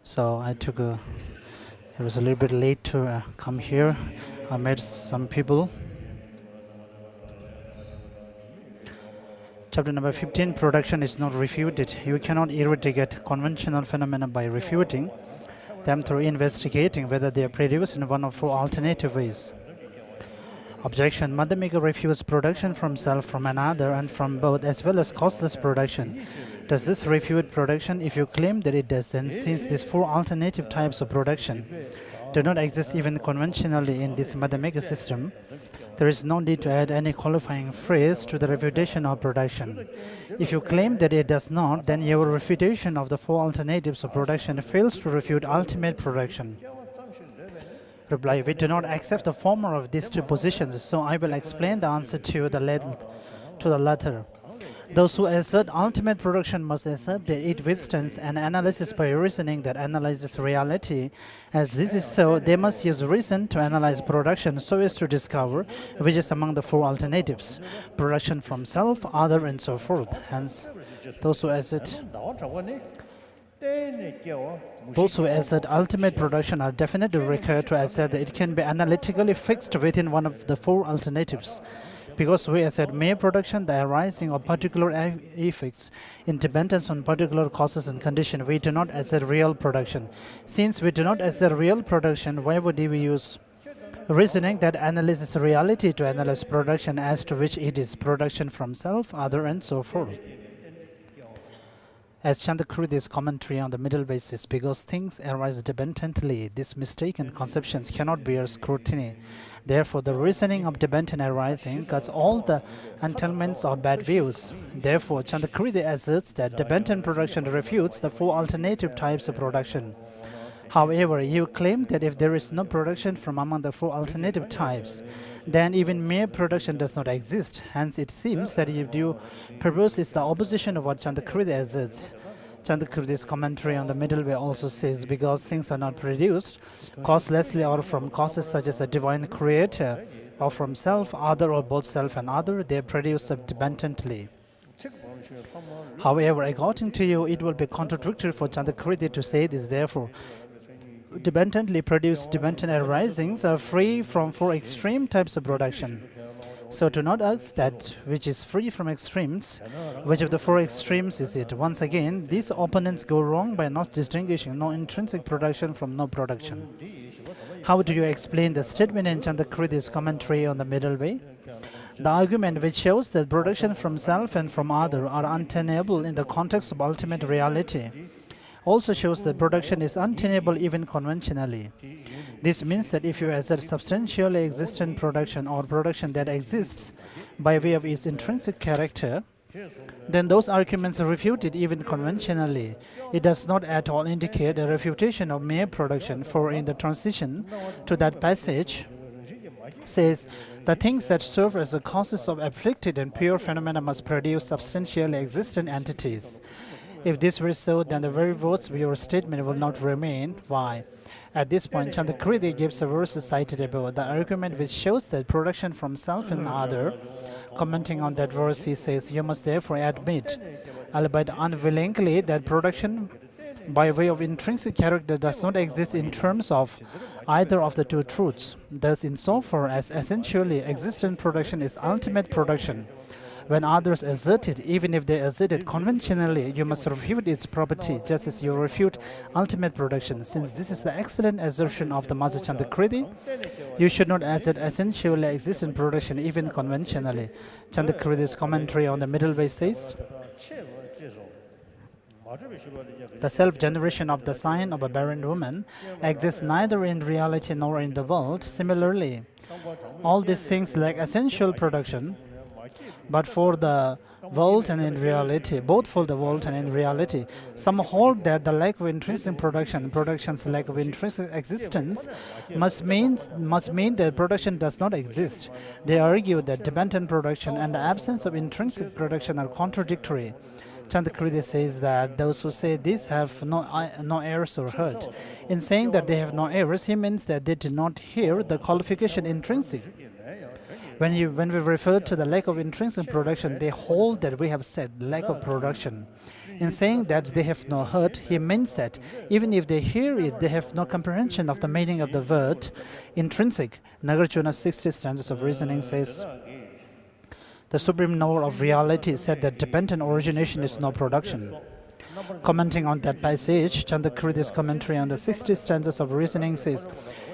So I was a little bit late to come here. I met some people. Chapter number 15, production is not refuted. You cannot eradicate conventional phenomena by refuting them through investigating whether they are produced in one of four alternative ways. Objection. Madhyamika refutes production from self, from another, and from both, as well as causeless production. Does this refute production? If you claim that it does, then since these four alternative types of production do not exist even conventionally in this Madhyamika system, there is no need to add any qualifying phrase to the refutation of production. If you claim that it does not, then your refutation of the four alternatives of production fails to refute ultimate production. Reply. We do not accept the former of these two positions, so I will explain the answer to the latter. Those who assert ultimate production must assert that it withstands an analysis by reasoning that analyzes reality. As this is so, they must use reason to analyze production so as to discover which is among the four alternatives: production from self, other, and so forth. Hence, those who assert ultimate production are definitely required to assert that it can be analytically fixed within one of the four alternatives. Because we assert mere production, the arising of particular effects in dependence on particular causes and conditions, we do not assert real production. Since we do not assert real production, why would we use reasoning that analyzes reality to analyze production as to which it is production from self, other, and so forth? As Chandakrudi's commentary on the middle way says, because things arise dependently, these mistaken conceptions cannot bear scrutiny. Therefore, the reasoning of dependent arising cuts all the entailments of bad views. Therefore, Chandakrudi asserts that dependent production refutes the four alternative types of production. However, you claim that if there is no production from among the four alternative types, then even mere production does not exist. Hence, it seems that your purpose is the opposition of what Chandakrudi asserts. Chandakrudi's commentary on the middle way also says, because things are not produced causelessly or from causes such as a divine creator, or from self, other, or both self and other, they are produced dependently. However, according to you, it will be contradictory for Chandakrudi to say this. Therefore, dependently produced dependent arisings are free from four extreme types of production. So to not ask that which is free from extremes, which of the four extremes is it? Once again, these opponents go wrong by not distinguishing no intrinsic production from no production. How do you explain the statement in Chandakrudi's commentary on the middle way? The argument which shows that production from self and from other are untenable in the context of ultimate reality also shows that production is untenable even conventionally. This means that if you assert substantially existent production or production that exists by way of its intrinsic character, then those arguments are refuted even conventionally. It does not at all indicate a refutation of mere production, for in the transition to that passage says, the things that serve as the causes of afflicted and pure phenomena must produce substantially existent entities. If this were so, then the very words of your statement will not remain. Why? At this point, Chandakriti gives a verse cited above, the argument which shows that production from self and other. Commenting on that verse, he says, you must therefore admit, albeit unwillingly, that production by way of intrinsic character does not exist in terms of either of the two truths. Thus, insofar as essentially existent production is ultimate production, when others assert it, even if they assert it conventionally, you must refute its property, just as you refute ultimate production. Since this is the excellent assertion of the Master Chandakriti, you should not assert essentially existent production even conventionally. Chandakriti's commentary on the middle way says, the self-generation of the sign of a barren woman exists neither in reality nor in the world. Similarly, all these things lack essential production, but for the world and in reality, both for the world and in reality. Some hold that the lack of intrinsic production, production's lack of intrinsic existence, must mean that production does not exist. They argue that dependent production and the absence of intrinsic production are contradictory. Chandakriti says that those who say this have no errors or hurt. In saying that they have no errors, he means that they did not hear the qualification intrinsic. When we refer to the lack of intrinsic production, they hold that we have said lack of production. In saying that they have no heart, he means that even if they hear it, they have no comprehension of the meaning of the word intrinsic. Nagarjuna's 60 stanzas of reasoning says, the supreme knower of reality said that dependent origination is no production. Commenting on that passage, Chandakridi's commentary on the 60 stanzas of reasoning says,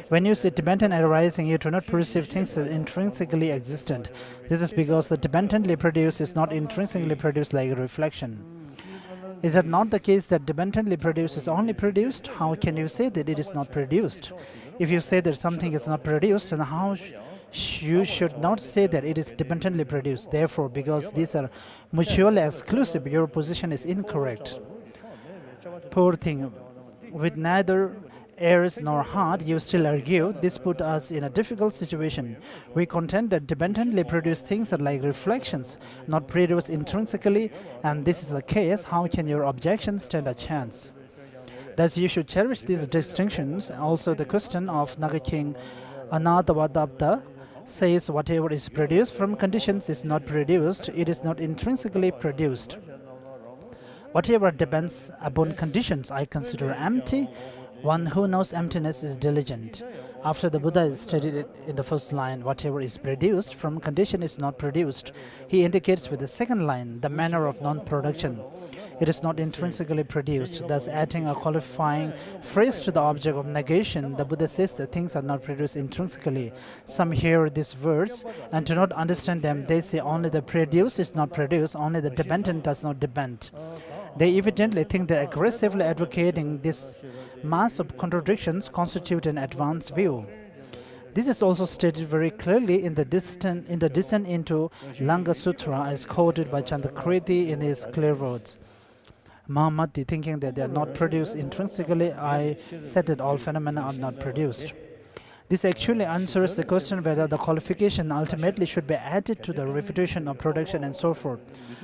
when you see dependent arising, you do not perceive things as intrinsically existent. This is because the dependently produced is not intrinsically produced like a reflection. Is it not the case that dependently produced is only produced? How can you say that it is not produced? If you say that something is not produced, then how you should not say that it is dependently produced. Therefore, because these are mutually exclusive, your position is incorrect. Poor thing, with neither ears nor heart, you still argue. This put us in a difficult situation. We contend that dependently produced things are like reflections, not produced intrinsically, and this is the case. How can your objection stand a chance? Thus, you should cherish these distinctions. Also, the question of Naga King Anadavadabda says whatever is produced from conditions is not produced, it is not intrinsically produced. Whatever depends upon conditions I consider empty. One who knows emptiness is diligent. After the Buddha stated it in the first line, whatever is produced from condition is not produced, he indicates with the second line the manner of non-production. It is not intrinsically produced, thus adding a qualifying phrase to the object of negation. The Buddha says that things are not produced intrinsically. Some hear these words and do not understand them. They say only the produced is not produced, only the dependent does not depend. They evidently think that aggressively advocating this mass of contradictions constitute an advanced view. This is also stated very clearly in the descent into Langa Sutra, as quoted by Chandakriti in his clear words. Mahamati, thinking that they are not produced intrinsically, I said that all phenomena are not produced. This actually answers the question whether the qualification ultimately should be added to the refutation of production and so forth.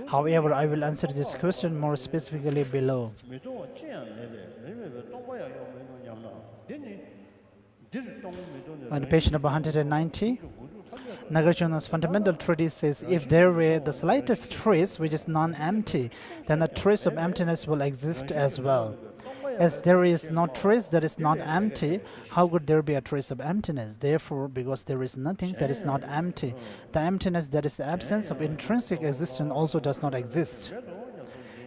However, I will answer this question more specifically below. On page number 190, Nagarjuna's fundamental treatise says, if there were the slightest trace which is non-empty, then a trace of emptiness will exist as well. As there is no trace that is not empty, how could there be a trace of emptiness? Therefore, because there is nothing that is not empty, the emptiness that is the absence of intrinsic existence also does not exist.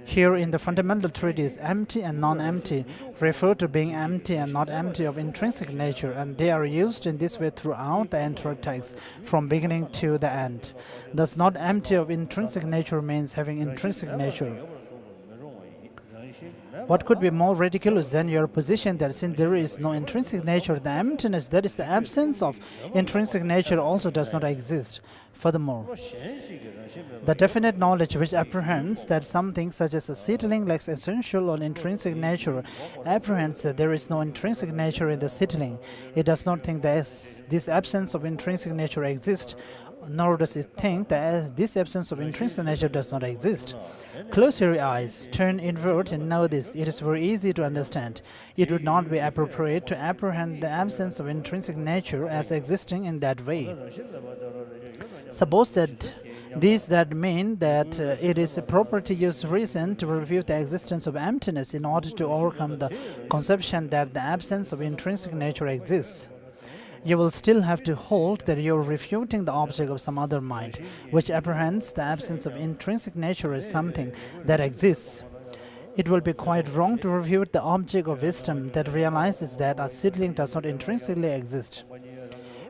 Here in the fundamental treatise, empty and non-empty refer to being empty and not empty of intrinsic nature, and they are used in this way throughout the entire text, from beginning to the end. Thus, not empty of intrinsic nature means having intrinsic nature. What could be more ridiculous than your position that since there is no intrinsic nature, the emptiness, that is the absence of intrinsic nature, also does not exist? Furthermore, the definite knowledge which apprehends that something such as a seedling lacks essential or intrinsic nature apprehends that there is no intrinsic nature in the seedling. It does not think that this absence of intrinsic nature exists, nor does it think that this absence of intrinsic nature does not exist. Close your eyes, turn inward and know this. It is very easy to understand. It would not be appropriate to apprehend the absence of intrinsic nature as existing in that way. Suppose that that mean that it is proper to use reason to refute the existence of emptiness in order to overcome the conception that the absence of intrinsic nature exists. You will still have to hold that you are refuting the object of some other mind, which apprehends the absence of intrinsic nature as something that exists. It will be quite wrong to refute the object of wisdom that realizes that a seedling does not intrinsically exist.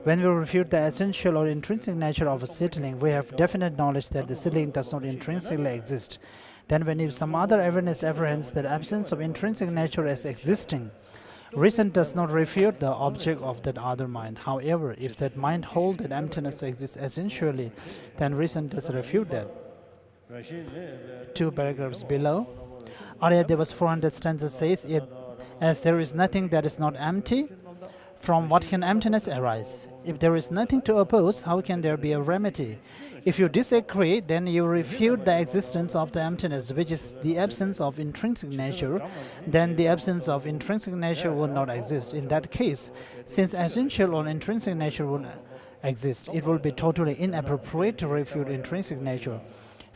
When we refute the essential or intrinsic nature of a seedling, we have definite knowledge that the seedling does not intrinsically exist. Then when if some other awareness apprehends the absence of intrinsic nature as existing, reason does not refute the object of that other mind. However, if that mind holds that emptiness exists essentially, then reason does refute that. 2 paragraphs below, Aryadeva's 400 stanza says, as there is nothing that is not empty, from what can emptiness arise? If there is nothing to oppose, how can there be a remedy? If you disagree, then you refute the existence of the emptiness, which is the absence of intrinsic nature. Then the absence of intrinsic nature will not exist. In that case, since essential or intrinsic nature will exist, it will be totally inappropriate to refute intrinsic nature.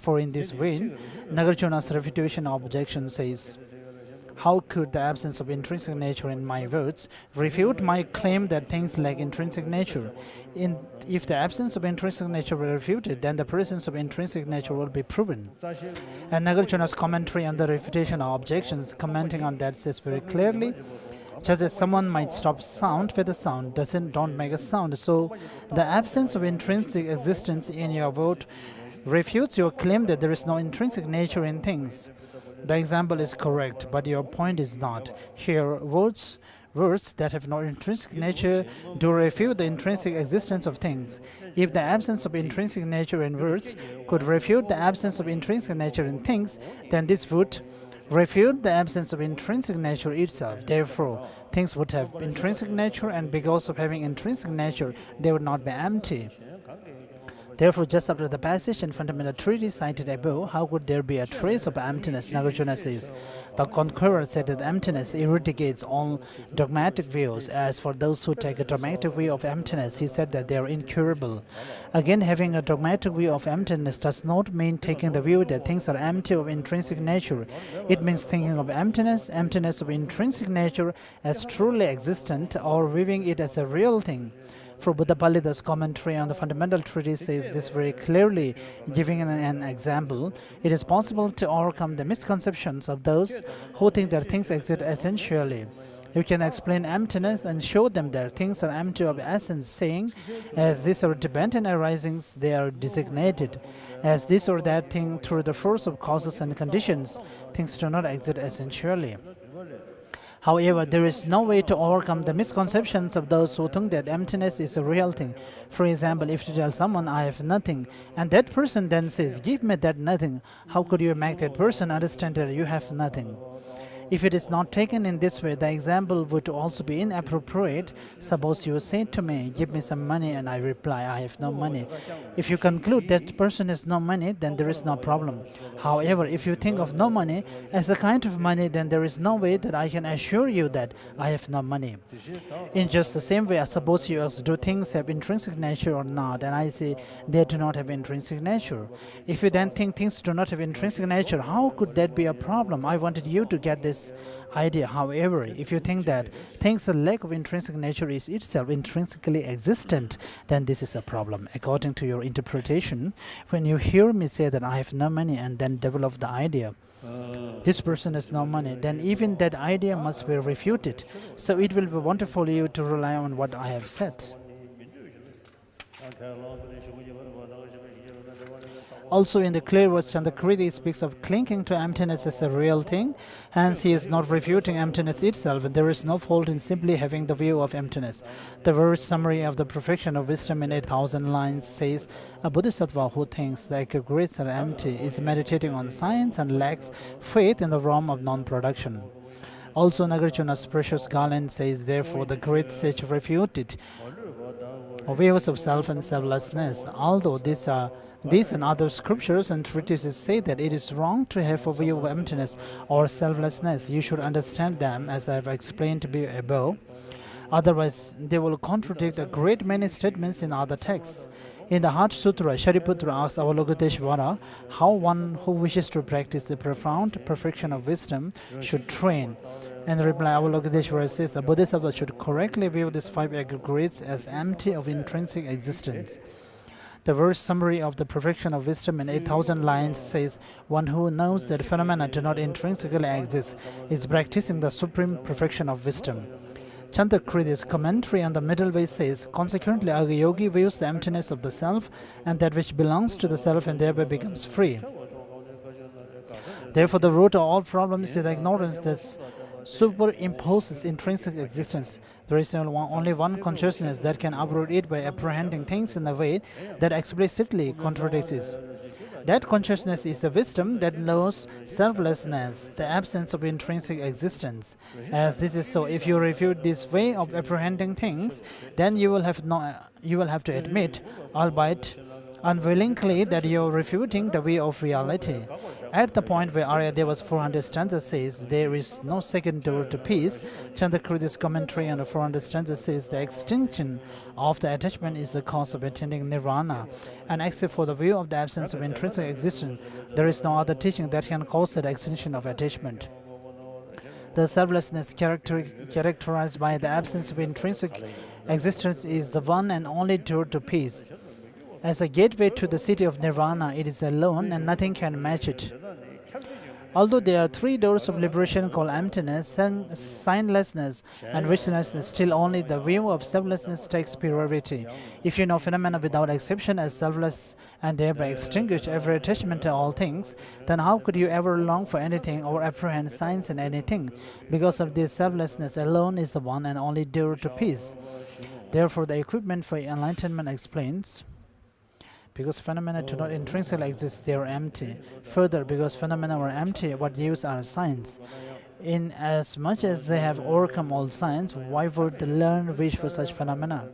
For in this way, Nagarjuna's refutation objection says, how could the absence of intrinsic nature in my words refute my claim that things lack intrinsic nature? If the absence of intrinsic nature were refuted, then the presence of intrinsic nature will be proven. And Nagarjuna's commentary on the refutation objections, commenting on that, says very clearly, just as someone might stop sound where the sound don't make a sound, so the absence of intrinsic existence in your word refutes your claim that there is no intrinsic nature in things. The example is correct, but your point is not. Here, words that have no intrinsic nature do refute the intrinsic existence of things. If the absence of intrinsic nature in words could refute the absence of intrinsic nature in things, then this would refute the absence of intrinsic nature itself. Therefore, things would have intrinsic nature, and because of having intrinsic nature, they would not be empty. Therefore, just after the passage in fundamental treatise cited above, how could there be a trace of emptiness? Nagarjuna says, the conqueror said that emptiness eradicates all dogmatic views. As for those who take a dogmatic view of emptiness, he said that they are incurable. Again, having a dogmatic view of emptiness does not mean taking the view that things are empty of intrinsic nature. It means thinking of emptiness of intrinsic nature, as truly existent, or viewing it as a real thing. For Buddha Palida's commentary on the fundamental treatise says this very clearly, giving an example. It is possible to overcome the misconceptions of those who think that things exist essentially. You can explain emptiness and show them that things are empty of essence, saying, as these are dependent arisings, they are designated. As this or that thing through the force of causes and conditions, things do not exist essentially. However, there is no way to overcome the misconceptions of those who think that emptiness is a real thing. For example, if you tell someone, I have nothing, and that person then says, give me that nothing, how could you make that person understand that you have nothing? If it is not taken in this way, the example would also be inappropriate. Suppose you say to me, give me some money, and I reply, I have no money. If you conclude that person has no money, then there is no problem. However, if you think of no money as a kind of money, then there is no way that I can assure you that I have no money. In just the same way, I suppose you ask, do things have intrinsic nature or not? And I say, they do not have intrinsic nature. If you then think things do not have intrinsic nature, how could that be a problem? I wanted you to get this idea. However, if you think that things a lack of intrinsic nature is itself intrinsically existent, then this is a problem. According to your interpretation, when you hear me say that I have no money and then develop the idea, this person has no money, then even that idea must be refuted. So it will be wonderful for you to rely on what I have said. Also, in the clear words, Chandrakriti speaks of clinging to emptiness as a real thing. Hence, he is not refuting emptiness itself, and there is no fault in simply having the view of emptiness. The verse summary of the perfection of wisdom in 8,000 lines says, a bodhisattva who thinks the aggregates are empty is meditating on science and lacks faith in the realm of non-production. Also, Nagarjuna's precious garland says, therefore, the great sage refuted views of self and selflessness. Although these and other scriptures and treatises say that it is wrong to have a view of emptiness or selflessness, you should understand them as I have explained above. Otherwise, they will contradict a great many statements in other texts. In the Heart Sutra, Shariputra asks Avalokiteshvara how one who wishes to practice the profound perfection of wisdom should train. In reply, Avalokiteshvara says the Bodhisattva should correctly view these 5 aggregates as empty of intrinsic existence. The verse summary of the perfection of wisdom in 8,000 lines says, one who knows that phenomena do not intrinsically exist is practicing the supreme perfection of wisdom. Chandrakriti's commentary on the middle way says, consequently, a yogi views the emptiness of the self and that which belongs to the self and thereby becomes free. Therefore, the root of all problems is the ignorance that superimposes intrinsic existence. There is only one consciousness that can uproot it by apprehending things in a way that explicitly contradicts it. That consciousness is the wisdom that knows selflessness, the absence of intrinsic existence. As this is so, if you refute this way of apprehending things, then you will have to admit, albeit unwillingly that you are refuting the way of reality. At the point where Aryadeva's 400 stanzas says there is no second door to peace, Chandrakirti's commentary on the 400 stanzas says the extinction of the attachment is the cause of attaining nirvana, and except for the view of the absence of intrinsic existence, there is no other teaching that can cause the extinction of attachment. The selflessness characterized by the absence of intrinsic existence is the one and only door to peace. As a gateway to the city of nirvana, it is alone and nothing can match it. Although there are three doors of liberation called emptiness, signlessness, and visionlessness, still only the view of selflessness takes priority. If you know phenomena without exception as selfless and thereby extinguish every attachment to all things, then how could you ever long for anything or apprehend signs in anything? Because of this, selflessness alone is the one and only door to peace. Therefore, the equipment for enlightenment explains, because phenomena do not intrinsically exist, they are empty. Further, because phenomena are empty, what use are signs? Inasmuch as they have overcome all signs, why would the learned wish for such phenomena?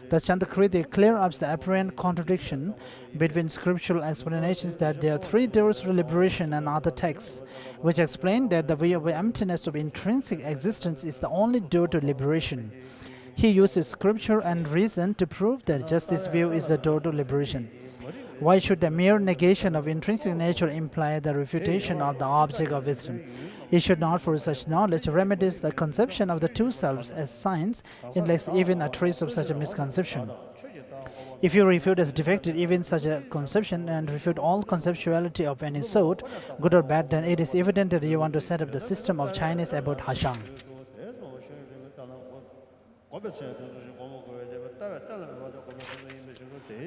Thus, Chandrakirti clears up the apparent contradiction between scriptural explanations that there are three doors to liberation and other texts, which explain that the way of emptiness of intrinsic existence is the only door to liberation. He uses scripture and reason to prove that just this view is the door to liberation. Why should the mere negation of intrinsic nature imply the refutation of the object of wisdom? He should not, for such knowledge, remedies the conception of the two selves as signs, unless even a trace of such a misconception. If you refute as defective even such a conception and refute all conceptuality of any sort, good or bad, then it is evident that you want to set up the system of Chinese about Hashang.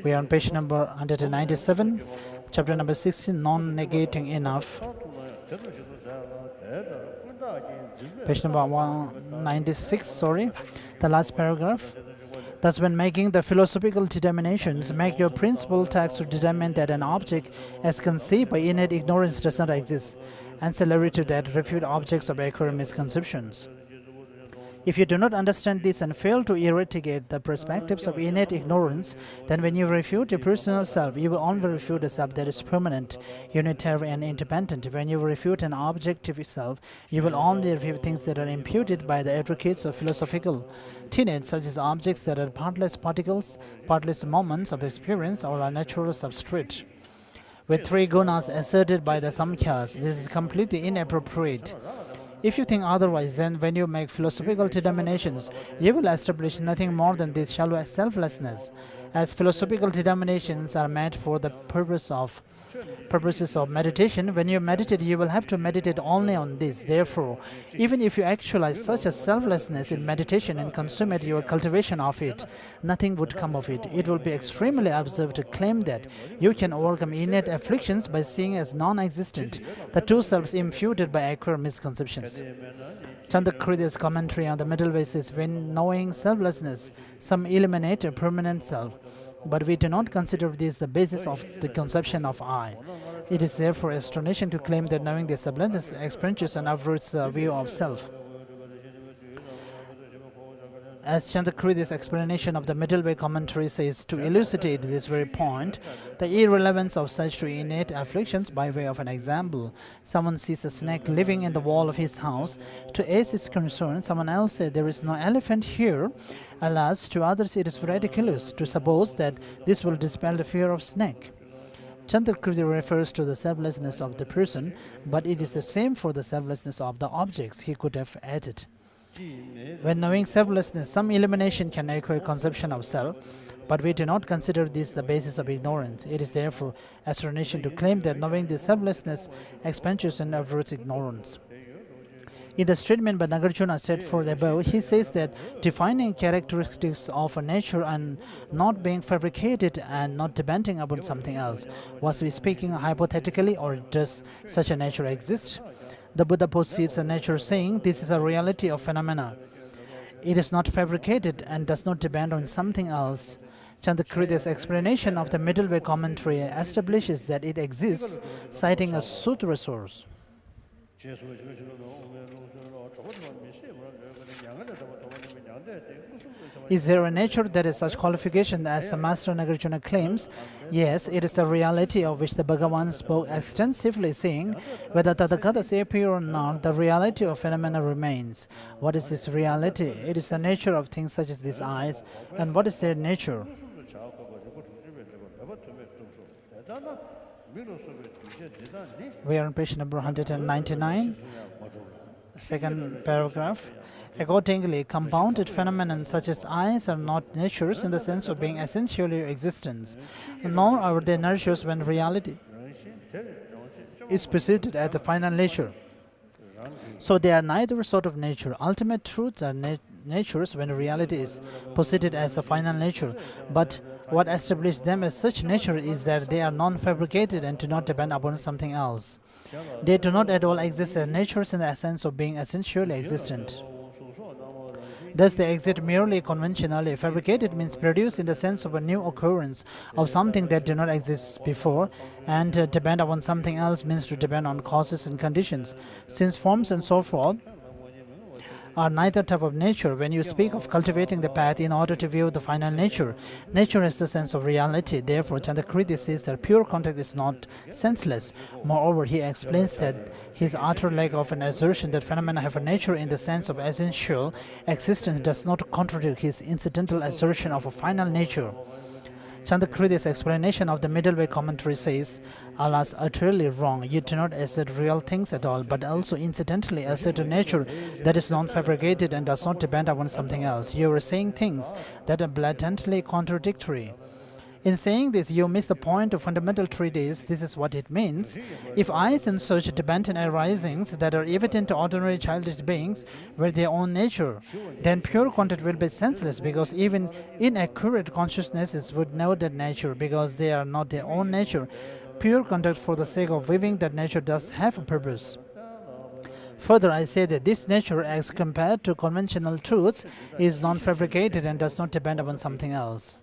We are on page number 197, chapter number 16, non-negating enough. Page number 196, the last paragraph. Thus, when making the philosophical determinations, make your principal task to determine that an object as conceived by innate ignorance does not exist. Ancillary to that, refute objects of accurate misconceptions. If you do not understand this and fail to eradicate the perspectives of innate ignorance, then when you refute your personal self, you will only refute a self that is permanent, unitary, and independent. When you refute an objective self, you will only refute things that are imputed by the advocates of philosophical tenets, such as objects that are partless particles, partless moments of experience, or a natural substrate. With three gunas asserted by the Samkhyas, this is completely inappropriate. If you think otherwise, then when you make philosophical determinations, you will establish nothing more than this shallow selflessness. As philosophical determinations are made for the purposes of meditation, when you meditate, you will have to meditate only on this. Therefore, even if you actualize such a selflessness in meditation and consummate your cultivation of it, nothing would come of it. It will be extremely absurd to claim that you can overcome innate afflictions by seeing as non-existent the two selves imputed by accurate misconceptions. Chandrakirti's commentary on the middle way says, when knowing selflessness, some eliminate a permanent self. But we do not consider this the basis of the conception of I. It is therefore astonishing to claim that knowing this selflessness experiences and uproots the view of self. As Chandrakirti's explanation of the middle way commentary says, to elucidate this very point, the irrelevance of such to innate afflictions by way of an example. Someone sees a snake living in the wall of his house. To ace its concern, someone else said, there is no elephant here. Alas, to others it is ridiculous to suppose that this will dispel the fear of snake. Chandrakirti refers to the selflessness of the person, but it is the same for the selflessness of the objects, he could have added. When knowing selflessness, some elimination can acquire conception of self, but we do not consider this the basis of ignorance. It is therefore astonishing to claim that knowing this selflessness expands and averts ignorance. In the statement by Nagarjuna set forth above, he says that defining characteristics of a nature and not being fabricated and not depending upon something else. Was he speaking hypothetically, or does such a nature exist? The Buddha posits a nature saying, this is a reality of phenomena. It is not fabricated and does not depend on something else. Chandrakirti's explanation of the middle way commentary establishes that it exists, citing a sutra source. Is there a nature that has such qualification as the Master Nagarjuna claims? Yes, it is the reality of which the Bhagavan spoke extensively, saying, whether Tathagatas appear or not, the reality of phenomena remains. What is this reality? It is the nature of things such as these eyes. And what is their nature? We are on page number 199, second paragraph. Accordingly, compounded phenomena such as eyes are not natures in the sense of being essentially existence, nor are they natures when reality is preceded at the final nature. So they are neither sort of nature. Ultimate truths are natures when reality is posited as the final nature. But what establishes them as such nature is that they are non-fabricated and do not depend upon something else. They do not at all exist as natures in the sense of being essentially existent. Thus, they exist merely conventionally. Fabricated means produced in the sense of a new occurrence of something that did not exist before, and depend upon something else means to depend on causes and conditions. Since forms and so forth are neither type of nature, when you speak of cultivating the path in order to view the final nature, nature has the sense of reality. Therefore, Chandakriti says that pure contact is not senseless. Moreover, he explains that his utter lack of an assertion that phenomena have a nature in the sense of essential existence does not contradict his incidental assertion of a final nature. Chandakriti's explanation of the middle way commentary says, Alas, utterly wrong. You do not assert real things at all, but also incidentally assert a nature that is non-fabricated and does not depend upon something else. You are saying things that are blatantly contradictory. In saying this, you miss the point of fundamental treatise. This is what it means. If eyes and such dependent arisings that are evident to ordinary childish beings were their own nature, then pure contact will be senseless, because even inaccurate consciousnesses would know that nature, because they are not their own nature. Pure contact for the sake of viewing that nature does have a purpose. Further, I say that this nature, as compared to conventional truths, is non-fabricated and does not depend upon something else.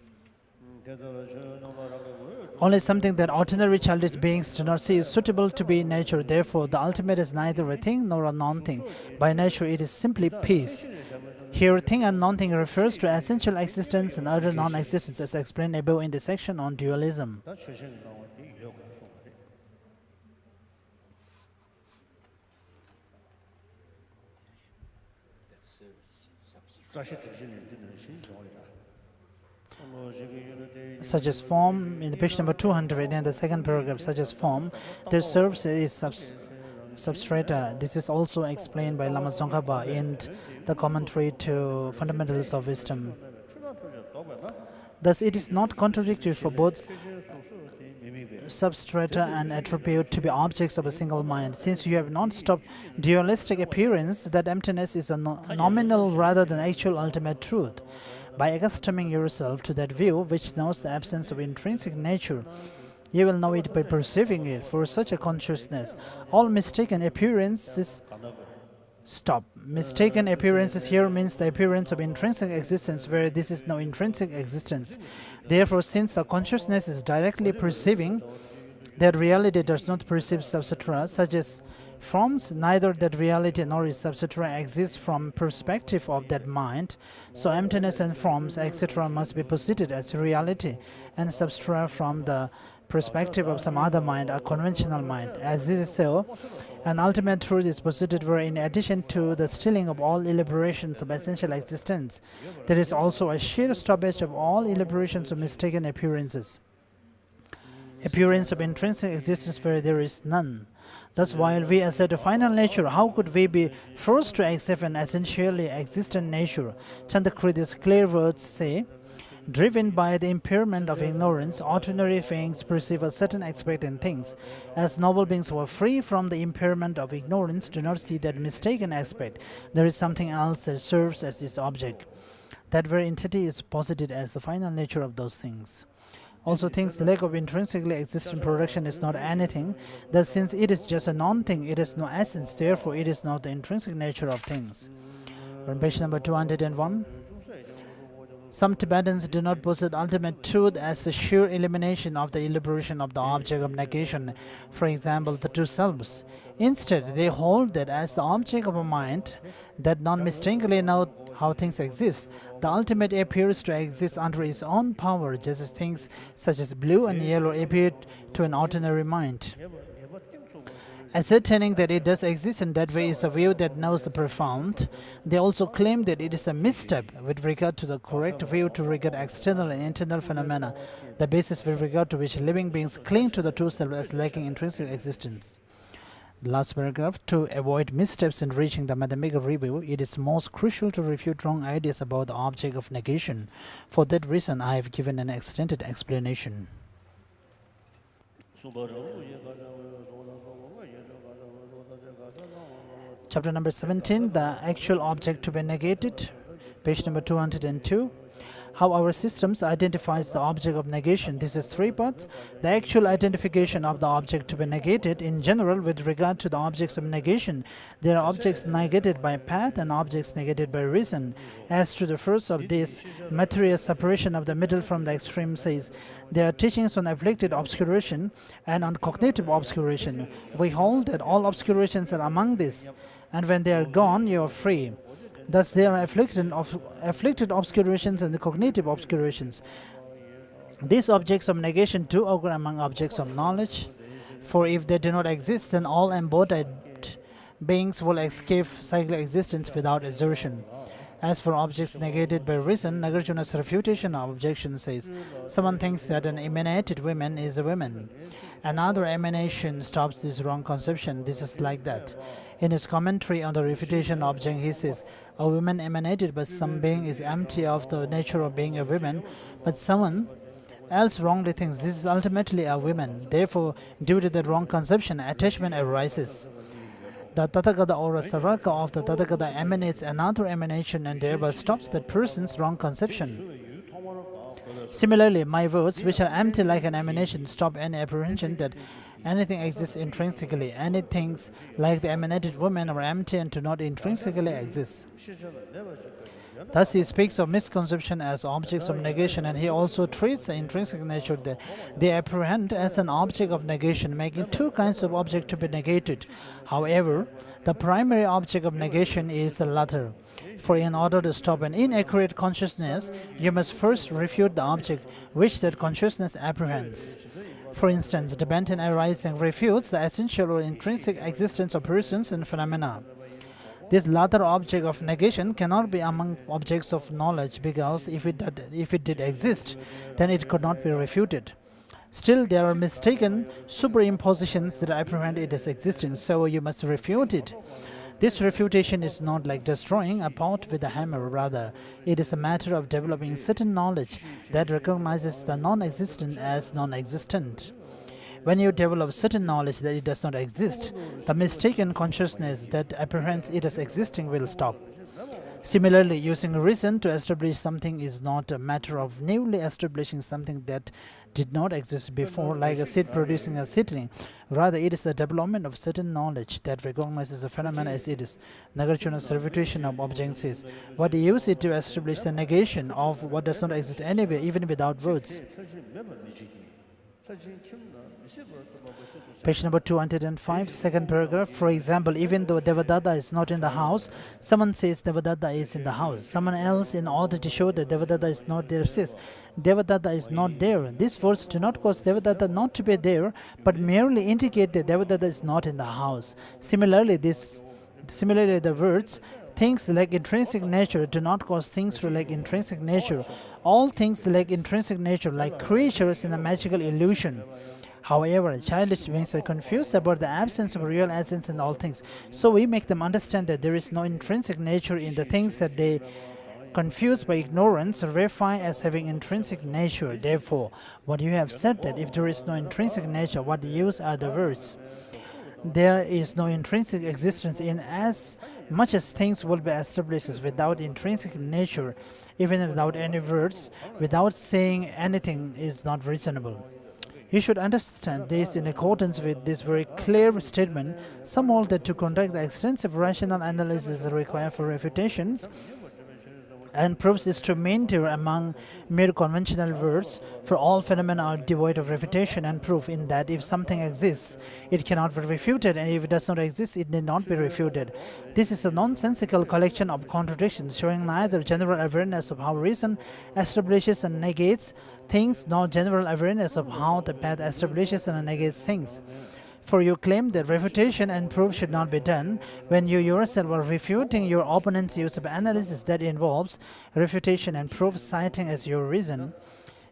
Only something that ordinary childish beings do not see is suitable to be nature. Therefore, the ultimate is neither a thing nor a non-thing. By nature, it is simply peace. Here, thing and non-thing refers to essential existence and other non-existence, as explained above in the section on dualism. Such as form, in page number 200, in the second paragraph, such as form, their serves is substrata. This is also explained by Lama Tsongkhapa in the commentary to Fundamentals of Wisdom. Thus, it is not contradictory for both substrata and attribute to be objects of a single mind. Since you have not stopped dualistic appearance, that emptiness is a nominal rather than actual ultimate truth. By accustoming yourself to that view, which knows the absence of intrinsic nature, you will know it by perceiving it. For such a consciousness, all mistaken appearances stop. Mistaken appearances here means the appearance of intrinsic existence, where this is no intrinsic existence. Therefore, since the consciousness is directly perceiving that reality does not perceive substrata, such as forms, neither that reality nor its substrata exists from perspective of that mind. So emptiness and forms, etc., must be posited as reality and substrata from the perspective of some other mind, a conventional mind. As this is so, an ultimate truth is posited where, in addition to the stilling of all elaborations of essential existence, there is also a sheer stoppage of all elaborations of mistaken appearances. Appearance of intrinsic existence where there is none. Thus, while we assert a final nature, how could we be forced to accept an essentially existent nature? Chandakriti's clear words say, driven by the impairment of ignorance, ordinary beings perceive a certain aspect in things. As noble beings who are free from the impairment of ignorance do not see that mistaken aspect. There is something else that serves as its object. That very entity is posited as the final nature of those things. Also, things lack of intrinsically existent production is not anything. Thus, since it is just a non-thing, it has no essence. Therefore, it is not the intrinsic nature of things. On page number 201. Some Tibetans do not posit ultimate truth as the sheer elimination of the elaboration of the object of negation, for example, the two selves. Instead, they hold that as the object of a mind that non-mistakenly knows how things exist, the ultimate appears to exist under its own power, just as things such as blue and yellow appear to an ordinary mind. Ascertaining that it does exist in that way is a view that knows the profound. They also claim that it is a misstep with regard to the correct view to regard external and internal phenomena, the basis with regard to which living beings cling to the true self as lacking intrinsic existence. The last paragraph, to avoid missteps in reaching the mathematical review, it is most crucial to refute wrong ideas about the object of negation. For that reason, I have given an extended explanation. Chapter number 17, the actual object to be negated, page number 202. How our systems identifies the object of negation. This is three parts. The actual identification of the object to be negated in general with regard to the objects of negation. There are objects negated by path and objects negated by reason. As to the first of these, material separation of the middle from the extreme says, there are teachings on afflicted obscuration and on cognitive obscuration. We hold that all obscurations are among these, and when they are gone, you are free. Thus, there are afflicted obscurations and the cognitive obscurations. These objects of negation do occur among objects of knowledge, for if they do not exist, then all embodied beings will escape cyclic existence without exertion. As for objects negated by reason, Nagarjuna's refutation of objection says, someone thinks that an emanated woman is a woman. Another emanation stops this wrong conception. This is like that. In his commentary on the refutation object, he says, a woman emanated by some being is empty of the nature of being a woman, but someone else wrongly thinks this is ultimately a woman. Therefore, due to the wrong conception, attachment arises. The Tathagata or a Saraka of the Tathagata emanates another emanation and thereby stops that person's wrong conception. Similarly, my words, which are empty like an emanation, stop any apprehension that anything exists intrinsically. Any things like the emanated woman are empty and do not intrinsically exist. Thus, he speaks of misconception as objects of negation, and he also treats the intrinsic nature that they apprehend as an object of negation, making two kinds of object to be negated. However, the primary object of negation is the latter. For in order to stop an inaccurate consciousness, you must first refute the object which that consciousness apprehends. For instance, the Benton arising refutes the essential or intrinsic existence of persons and phenomena. This latter object of negation cannot be among objects of knowledge, because if it did exist, then it could not be refuted. Still, there are mistaken superimpositions that apprehend it as existing, so you must refute it. This refutation is not like destroying a pot with a hammer. Rather, it is a matter of developing certain knowledge that recognizes the non-existent as non-existent. When you develop certain knowledge that it does not exist, the mistaken consciousness that apprehends it as existing will stop. Similarly, using reason to establish something is not a matter of newly establishing something that did not exist before, like a seed producing a seedling. Rather, it is the development of certain knowledge that recognizes a phenomenon as it is. Nagarjuna's refutation of object says, what use it to establish the negation of what does not exist anywhere, even without words? Page number 205, second paragraph. For example, even though Devadatta is not in the house, someone says Devadatta is in the house. Someone else, in order to show that Devadatta is not there, says Devadatta is not there. These words do not cause Devadatta not to be there, but merely indicate that Devadatta is not in the house. Similarly, the words things like intrinsic nature do not cause things to lack intrinsic nature. All things lack intrinsic nature, like creatures in a magical illusion. However, childish beings are confused about the absence of real essence in all things. So we make them understand that there is no intrinsic nature in the things that they, confused by ignorance, verify as having intrinsic nature. Therefore, what you have said that if there is no intrinsic nature, what use are the words? There is no intrinsic existence in as much as things will be established as without intrinsic nature, even without any words, without saying anything is not reasonable. You should understand this in accordance with this very clear statement. Some hold that to conduct the extensive rational analysis required for refutations, and proves is to maintain among mere conventional words, for all phenomena are devoid of refutation and proof, in that if something exists, it cannot be refuted, and if it does not exist, it need not be refuted. This is a nonsensical collection of contradictions, showing neither general awareness of how reason establishes and negates things, nor general awareness of how the path establishes and negates things. For you claim that refutation and proof should not be done when you yourself are refuting your opponent's use of analysis that involves refutation and proof, citing as your reason.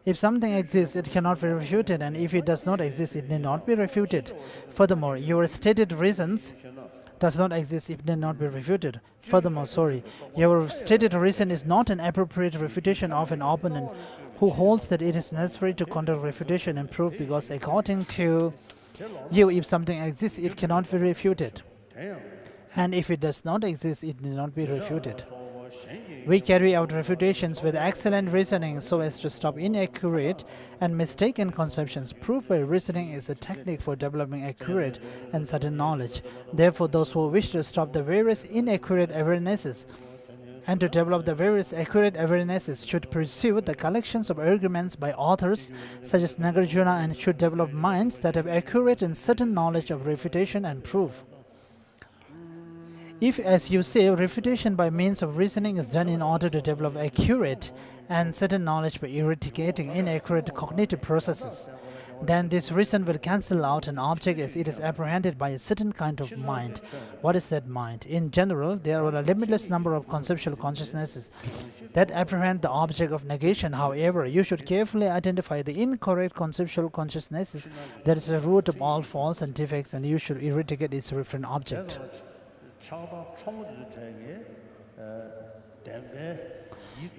If something exists, it cannot be refuted, and if it does not exist, it need not be refuted. Furthermore, your stated reasons does not exist, it need not be refuted. Your stated reason is not an appropriate refutation of an opponent who holds that it is necessary to conduct refutation and proof, because according to you, if something exists, it cannot be refuted, and if it does not exist, it need not be refuted. We carry out refutations with excellent reasoning so as to stop inaccurate and mistaken conceptions. Proof by reasoning is a technique for developing accurate and certain knowledge. Therefore, those who wish to stop the various inaccurate awarenesses and to develop the various accurate awarenesses should pursue the collections of arguments by authors such as Nagarjuna, and should develop minds that have accurate and certain knowledge of refutation and proof. If, as you say, refutation by means of reasoning is done in order to develop accurate and certain knowledge by eradicating inaccurate cognitive processes, then this reason will cancel out an object as it is apprehended by a certain kind of mind. What is that mind? In general, there are a limitless number of conceptual consciousnesses that apprehend the object of negation. However, you should carefully identify the incorrect conceptual consciousnesses that is the root of all faults and defects, and you should eradicate its referent object.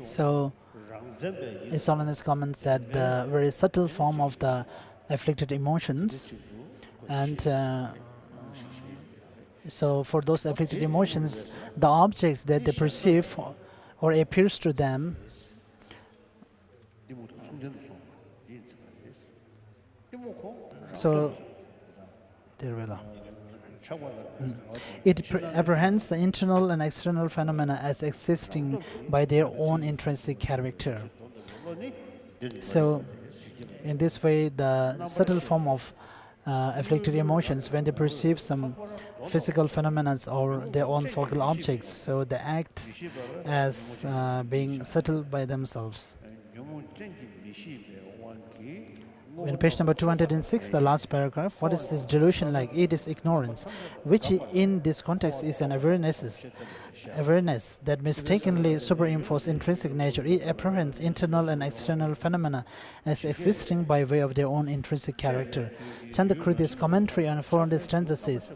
So, His Holiness comments that the very subtle form of the afflicted emotions, and so for those afflicted emotions, the object that they perceive or appears to them it apprehends the internal and external phenomena as existing by their own intrinsic character. So, in this way, the subtle form of afflicted emotions, when they perceive some physical phenomena or their own focal objects, so they act as being subtle by themselves. In page number 206, the last paragraph, what is this delusion like? It is ignorance, which in this context is an awareness that mistakenly superimposes intrinsic nature. It apprehends internal and external phenomena as existing by way of their own intrinsic character. Chandrakriti's commentary on 400 stanzas says,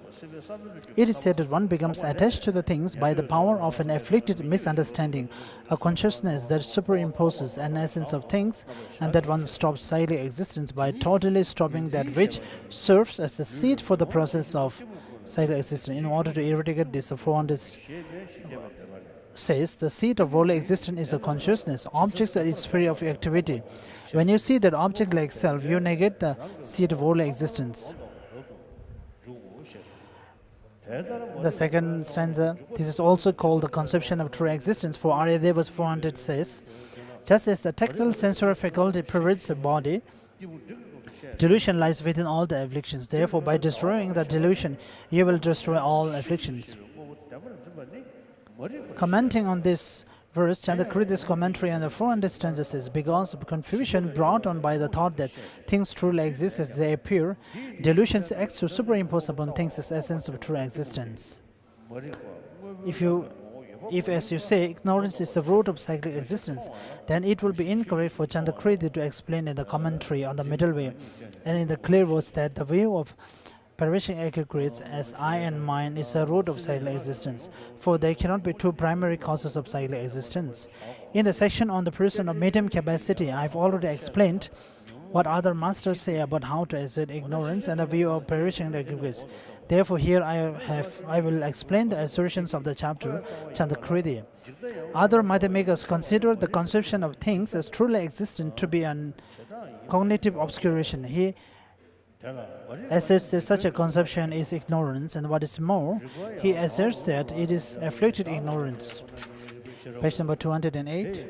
it is said that one becomes attached to the things by the power of an afflicted misunderstanding, a consciousness that superimposes an essence of things, and that one stops cyclic existence by totally stopping that which serves as the seed for the process of cyclic existence. In order to eradicate this, 400 says, the seed of worldly existence is a consciousness. Objects are its sphere of activity. When you see that object like self, you negate the seed of worldly existence. The second stanza, this is also called the conception of true existence, for Aryadeva's 400 says, just as the tactile sensory faculty pervades the body, delusion lies within all the afflictions. Therefore, by destroying the delusion, you will destroy all afflictions. Commenting on this verse, Chandrakriti's commentary on the 400 stanzas says, because of confusion brought on by the thought that things truly exist as they appear, delusions act to superimpose upon things as essence of true existence. If, as you say, ignorance is the root of cyclic existence, then it will be incorrect for Chandrakriti to explain in the commentary on the middle way and in the clear words that the view of perishing aggregates as I and mine is the root of cyclic existence, for there cannot be two primary causes of cyclic existence. In the section on the person of medium capacity, I have already explained what other masters say about how to assert ignorance and the view of perishing aggregates. Therefore, here I will explain the assertions of the chapter Chandrakriti. Other mathemakers consider the conception of things as truly existent to be an cognitive obscuration. He asserts that such a conception is ignorance, and what is more, he asserts that it is afflicted ignorance. Page number 208.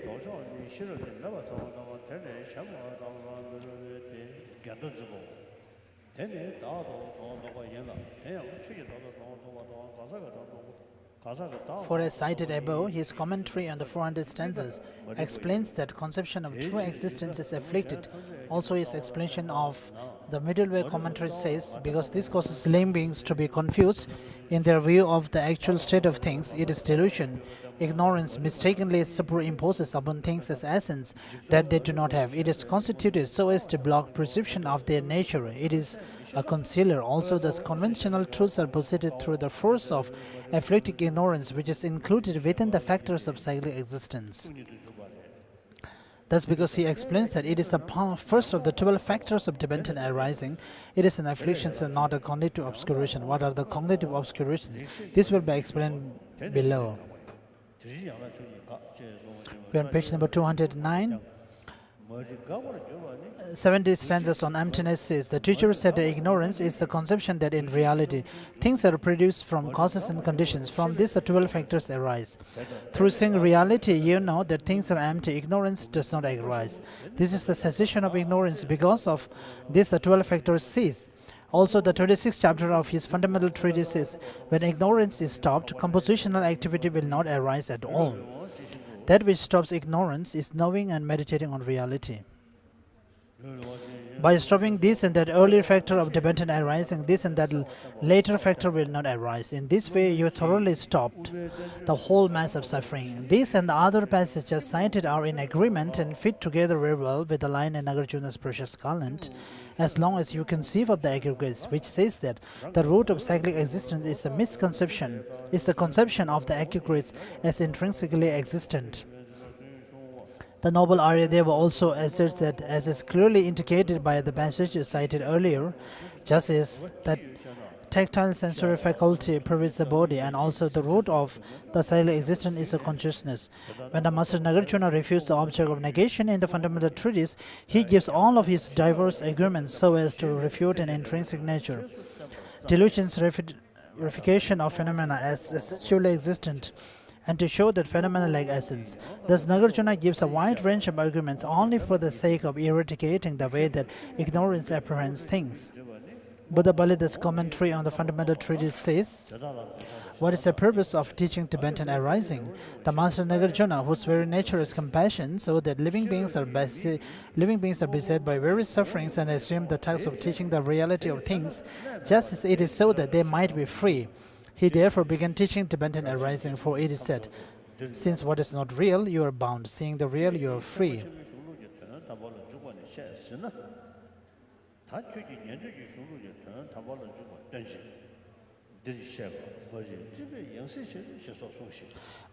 For as cited above, his commentary on the 400 stanzas explains that conception of true existence is afflicted. Also, his explanation of the middle way commentary says, because this causes living beings to be confused in their view of the actual state of things, it is delusion. Ignorance mistakenly superimposes upon things as essence that they do not have. It is constituted so as to block perception of their nature. It is a concealer. Also, thus conventional truths are posited through the force of afflicting ignorance, which is included within the factors of cyclic existence. Thus, because he explains that it is the first of the 12 factors of dependent arising, it is an affliction and not a cognitive obscuration. What are the cognitive obscurations? This will be explained below. We are on page number 209. 70 stanzas on emptiness says, the teacher said that ignorance is the conception that in reality things are produced from causes and conditions. From this the 12 factors arise. Through seeing reality, you know that things are empty. Ignorance does not arise. This is the cessation of ignorance. Because of this the 12 factors cease. Also, the 26th chapter of his fundamental treatise says, when ignorance is stopped, compositional activity will not arise at all. That which stops ignorance is knowing and meditating on reality. By stopping this and that earlier factor of dependent arising, this and that later factor will not arise. In this way, you thoroughly stopped the whole mass of suffering. This and the other passages cited are in agreement and fit together very well with the line in Nagarjuna's precious comment, as long as you conceive of the aggregates, which says that the root of cyclic existence is the misconception, is the conception of the aggregates as intrinsically existent. The noble Aryadeva also asserts that, as is clearly indicated by the passages cited earlier, just as that tactile sensory faculty pervades the body, and also the root of the cyclic existence is a consciousness. When the Master Nagarjuna refutes the object of negation in the fundamental treatise, he gives all of his diverse arguments so as to refute an intrinsic nature. Delusion's refutation of phenomena as essentially existent, and to show that phenomena lack essence. Thus, Nagarjuna gives a wide range of arguments only for the sake of eradicating the way that ignorance apprehends things. Buddha Balida's commentary on the fundamental treatise says, what is the purpose of teaching dependent arising? The Master Nagarjuna, whose very nature is compassion, so that living beings are beset by various sufferings and assume the task of teaching the reality of things, just as it is so that they might be free. He therefore began teaching dependent arising, for it is said, since what is not real, you are bound. Seeing the real, you are free.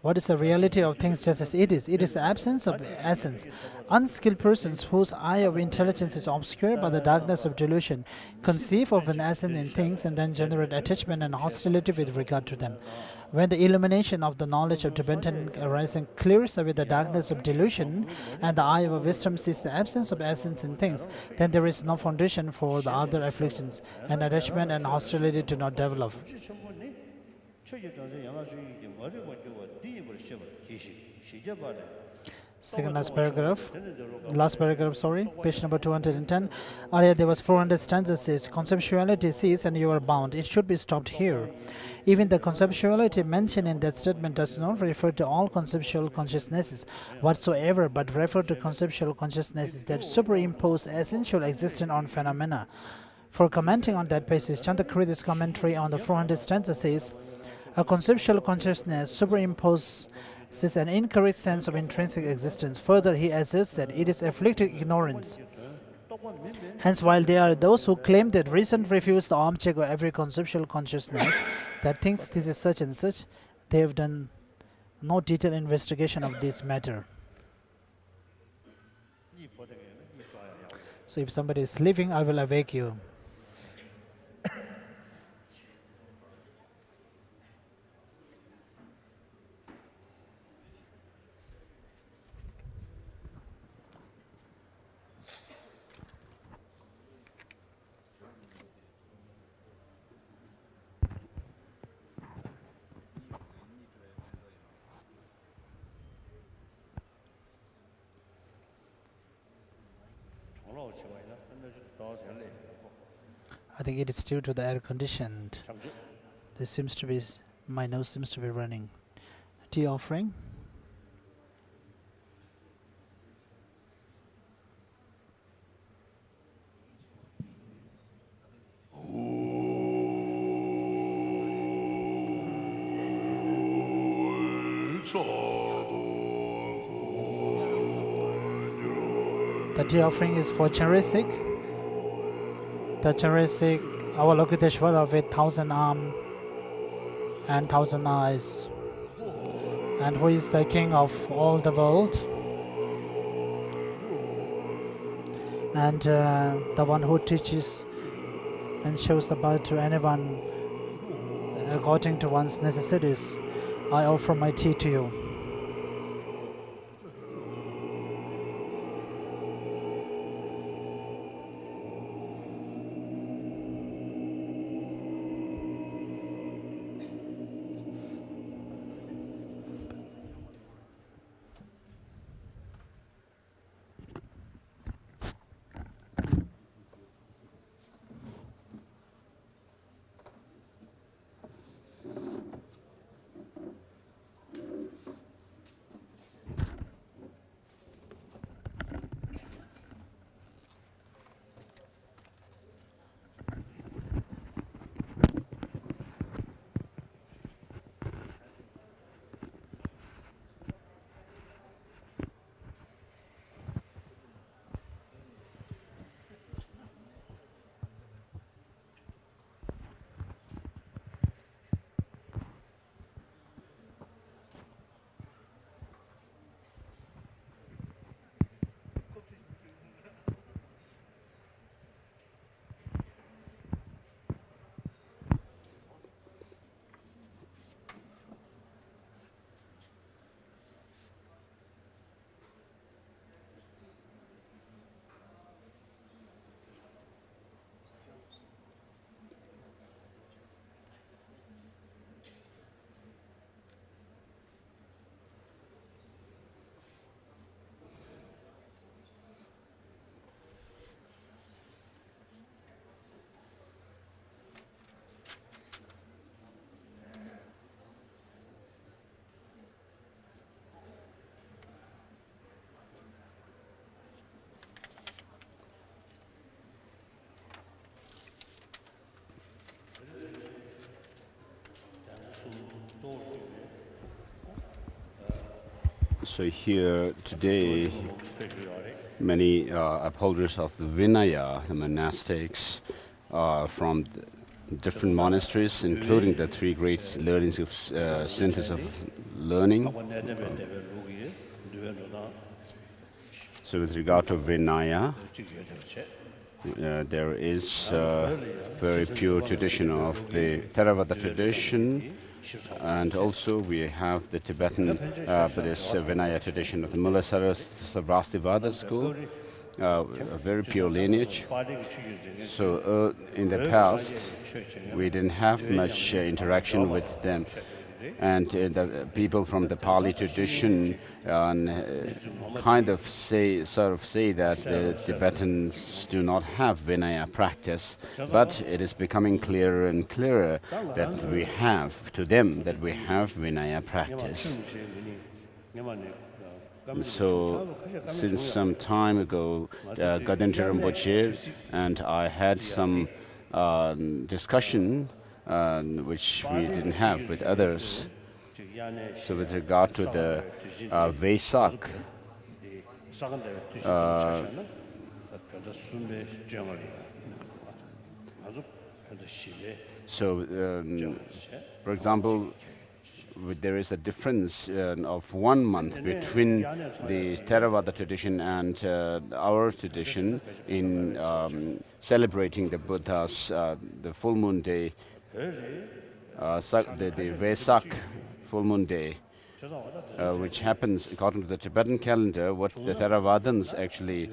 What is the reality of things just as it is? It is the absence of essence. Unskilled persons whose eye of intelligence is obscured by the darkness of delusion conceive of an essence in things and then generate attachment and hostility with regard to them. When the illumination of the knowledge of dependent arising clears away the darkness of delusion and the eye of wisdom sees the absence of essence in things, then there is no foundation for the other afflictions, and attachment and hostility do not develop. Last paragraph, page number 210. Aryadeva's 400 stanzas says, conceptuality ceases and you are bound. It should be stopped here. Even the conceptuality mentioned in that statement does not refer to all conceptual consciousnesses whatsoever, but refer to conceptual consciousnesses that superimpose essential existence on phenomena. For commenting on that passage, Chandakridi's commentary on the 400 stanzas says, a conceptual consciousness superimposes an incorrect sense of intrinsic existence. Further, he asserts that it is afflicting ignorance. Hence, while there are those who claim that reason refutes the object of every conceptual consciousness that thinks this is such and such, they have done no detailed investigation of this matter. So if somebody is sleeping, I will awake you. I think it is due to the air conditioned. My nose seems to be running. Tea offering. The tea offering is for Charisik. The Charisik, our Lokiteshvara with 1,000 arms and 1,000 eyes, and who is the king of all the world, and the one who teaches and shows the path to anyone according to one's necessities. I offer my tea to you. So here today, many upholders of the Vinaya, the monastics, from different monasteries, including the three great learnings of centers of learning. So with regard to Vinaya, there is a very pure tradition of the Theravada tradition, and also we have the Tibetan Buddhist Vinaya tradition of the Mulasarasvastivada school, a very pure lineage. So in the past, we didn't have much interaction with them. And the people from the Pali tradition kind of say that the Tibetans do not have Vinaya practice, but it is becoming clearer and clearer that we have, to them, that we have Vinaya practice. So, since some time ago, Gadendra Rinpoche and I had some discussion which we didn't have with others. So with regard to the Vesak, for example, there is a difference of 1 month between the Theravada tradition and our tradition in celebrating the Buddha's the full moon day, the Vesak full moon day, which happens according to the Tibetan calendar, what the Theravadins actually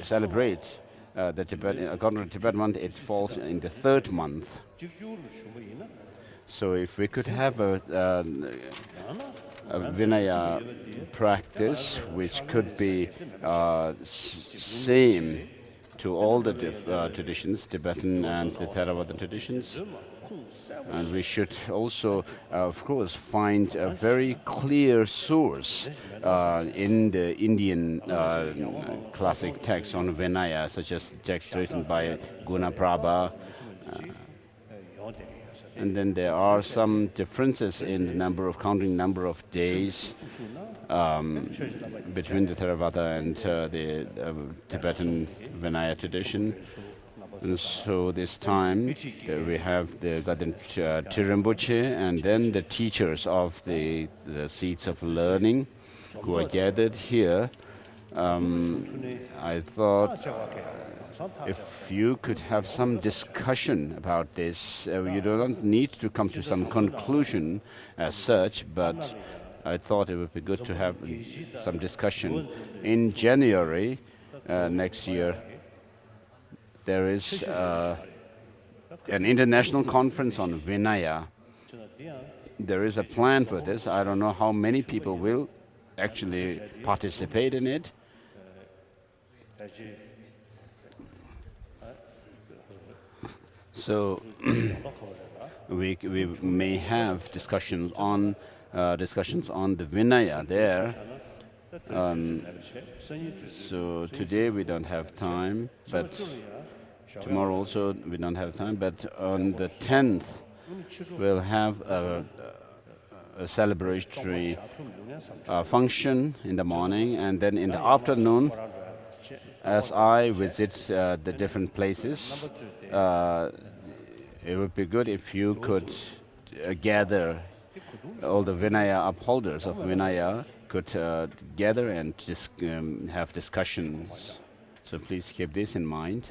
celebrate. According to the Tibetan month, it falls in the 3rd month. So if we could have Vinaya practice, which could be same to all the traditions, Tibetan and the Theravada traditions. And we should also, of course, find a very clear source in the Indian classic texts on Vinaya, such as texts written by Gunaprabha. And then there are some differences in the number of days between the Theravada and the Tibetan Vinaya tradition. And so this time we have the Gadan Tirimbuche and then the teachers of the seats of learning who are gathered here. I thought if you could have some discussion about this, you don't need to come to some conclusion as such, but I thought it would be good to have some discussion. In January next year, there is an international conference on Vinaya. There is a plan for this. I don't know how many people will actually participate in it. So we may have discussions on the Vinaya there. So today we don't have time, but tomorrow also we don't have time. But on the 10th, we'll have a celebratory function in the morning, and then in the afternoon, as I visit the different places, it would be good if you could gather all the Vinaya upholders of Vinaya could gather and just have discussions. So please keep this in mind.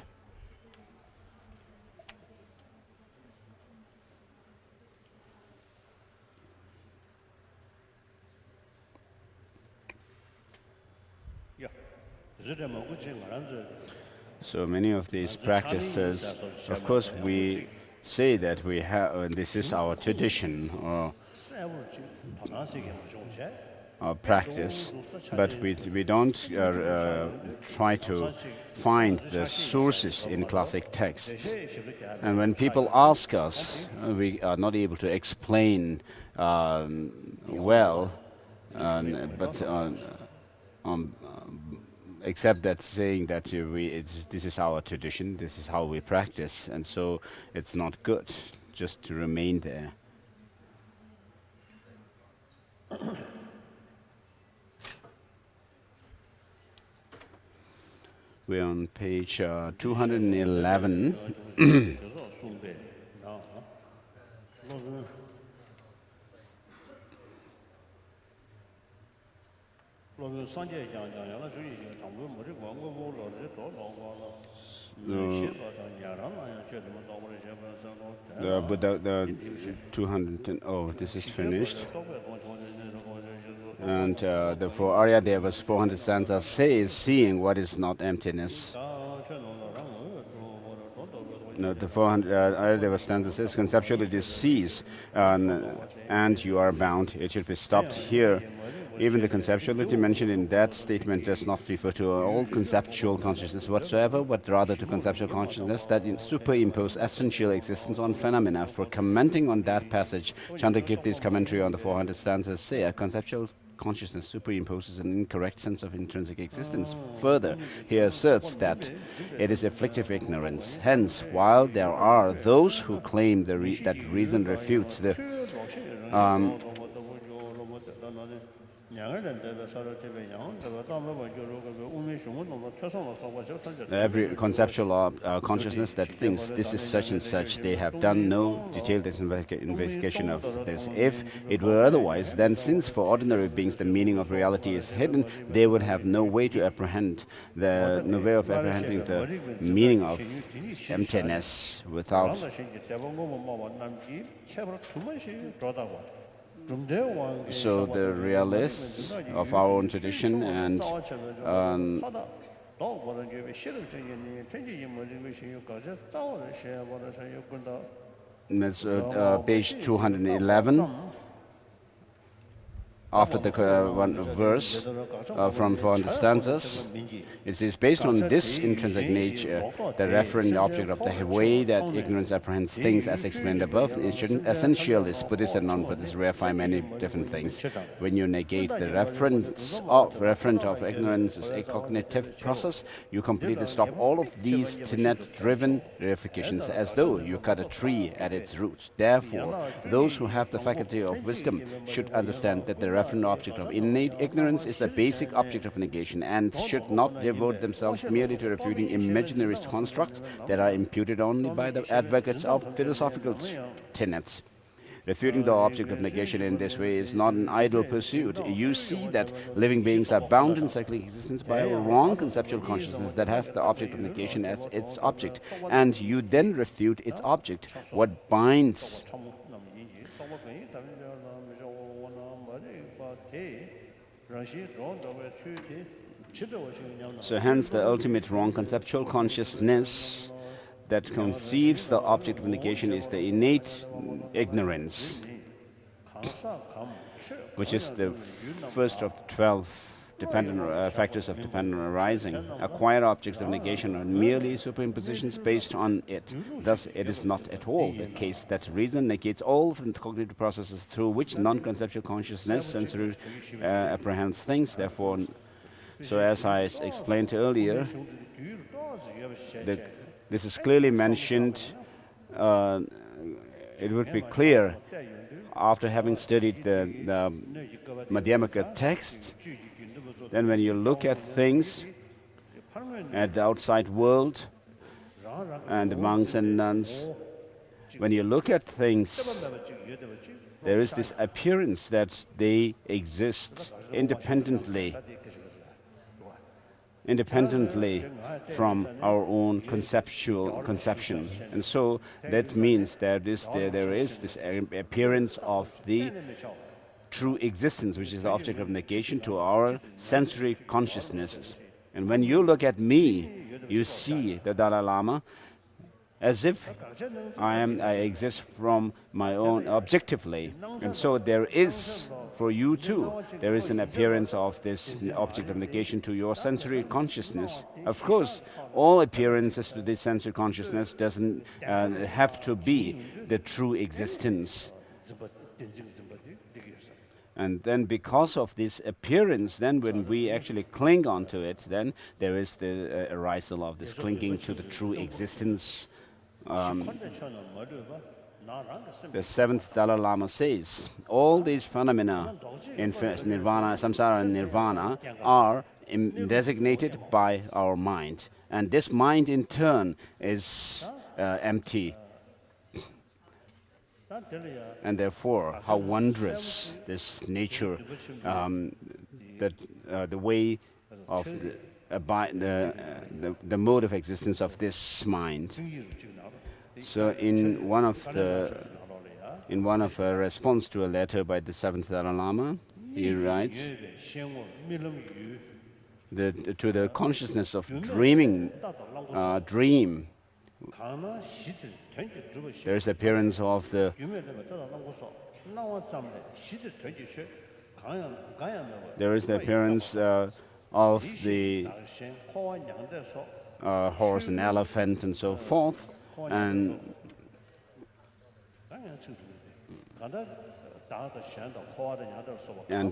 So many of these practices, of course, we say that we have, and this is our tradition or our practice, but we don't try to find the sources in classic texts. And when people ask us, we are not able to explain well, but except that saying that this is our tradition, this is how we practice, and so it's not good just to remain there. We're on page 211. The 210, oh, this is finished. And the for Arya Devas 400 stanzas says, seeing what is not emptiness. No, the 400 Arya Devas stanza says, conceptuality cease and you are bound. It should be stopped here. Even the conceptuality mentioned in that statement does not refer to all conceptual consciousness whatsoever, but rather to conceptual consciousness that superimpose essential existence on phenomena. For commenting on that passage, Chandrakirti's commentary on the 400 stanzas say a conceptual consciousness superimposes an incorrect sense of intrinsic existence. Further, he asserts that it is afflictive ignorance. Hence, while there are those who claim that reason refutes the every conceptual consciousness that thinks this is such and such, they have done no detailed investigation of this. If it were otherwise, then since for ordinary beings the meaning of reality is hidden, they would have no way to apprehend no way of apprehending the meaning of emptiness without. So the realists of our own tradition and that's page 211. after the one verse from 400 stanzas. It is based on this intrinsic nature, the referent object of the way that ignorance apprehends things as explained above. Essentialist, Buddhist and non-Buddhist verify many different things. When you negate the referent of ignorance as a cognitive process, you completely stop all of these tenet-driven verifications, as though you cut a tree at its roots. Therefore, those who have the faculty of wisdom should understand that the referent object of innate ignorance is the basic object of negation, and should not devote themselves merely to refuting imaginary constructs that are imputed only by the advocates of philosophical tenets. Refuting the object of negation in this way is not an idle pursuit. You see that living beings are bound in cyclic existence by a wrong conceptual consciousness that has the object of negation as its object, and you then refute its object. What binds So hence the ultimate wrong conceptual consciousness that conceives the object of negation is the innate ignorance, which is the first of the 12 factors of dependent arising. Acquired objects of negation are merely superimpositions based on it. Thus, it is not at all the case that reason negates all of the cognitive processes through which non-conceptual consciousness sensory apprehends things. Therefore, so as I explained earlier, this is clearly mentioned. It would be clear after having studied the Madhyamaka text. Then when you look at things at the outside world and the monks and nuns, when you look at things, there is this appearance that they exist independently from our own conception. And so that means there is this appearance of the true existence, which is the object of negation to our sensory consciousnesses. And when you look at me, you see the Dalai Lama as if I exist from my own objectively. And so there is, for you too, there is an appearance of this object of negation to your sensory consciousness. Of course, all appearances to this sensory consciousness doesn't have to be the true existence. And then because of this appearance, then when we actually cling onto it, then there is the arisal of this clinging to the true existence. The seventh Dalai Lama says, all these phenomena in nirvana, samsara and nirvana are designated by our mind. And this mind in turn is empty. And therefore, how wondrous this nature, the way of the mode of existence of this mind. So in one of a response to a letter by the seventh Dalai Lama, he writes, to the consciousness of dream, there is appearance of the of the horse and elephant and so forth, and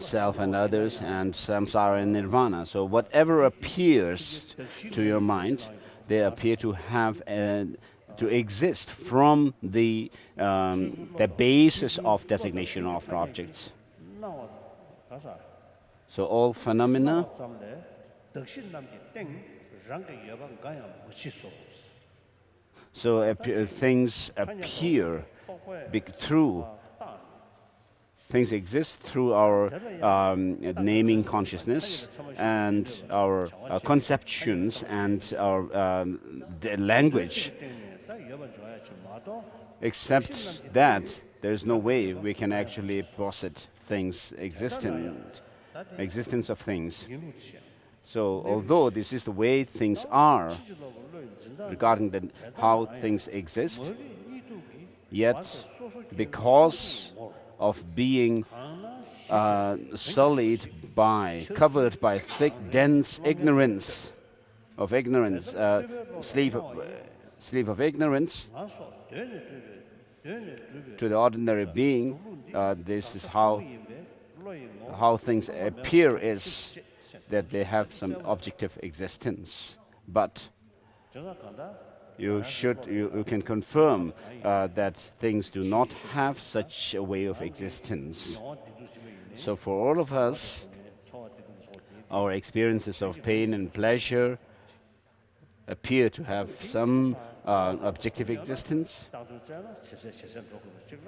self and others, and samsara and nirvana. So whatever appears to your mind, they appear to have to exist from the basis of designation of objects. So all phenomena things appear things exist through our naming consciousness and our conceptions and our language. Except that there is no way we can actually posit things existence of things. So although this is the way things are regarding how things exist, yet because of being sullied by, covered by thick, dense ignorance of ignorance, sleep of ignorance. To the ordinary being, this is how things appear, is that they have some objective existence. But you can confirm that things do not have such a way of existence. So for all of us, our experiences of pain and pleasure appear to have some objective existence.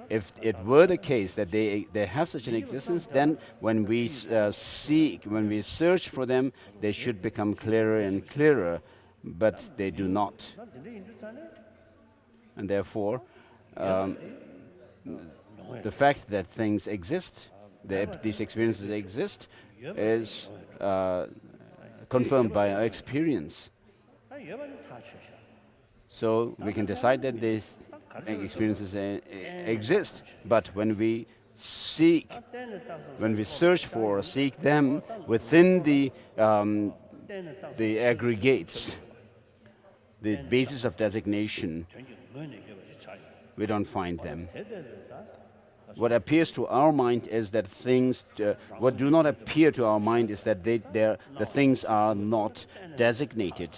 If it were the case that they have such an existence, then when we search for them, they should become clearer and clearer, but they do not. And therefore, the fact that things exist, these experiences exist, is confirmed by our experience. So we can decide that these experiences exist, but when we search for or seek them within the aggregates, the basis of designation, we don't find them. What appears to our mind is that things, what do not appear to our mind is that the things are not designated.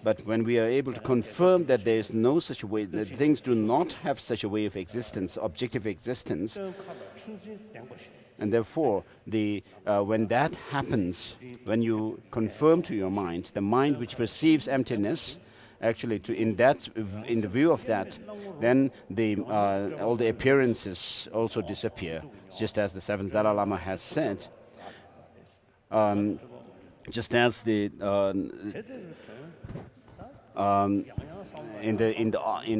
But when we are able to confirm that there is no such a way, that things do not have such a way of existence, objective existence, and therefore, when that happens, when you confirm to your mind, the mind which perceives emptiness, actually, in the view of that, then all the appearances also disappear, just as the seventh Dalai Lama has said. Just as in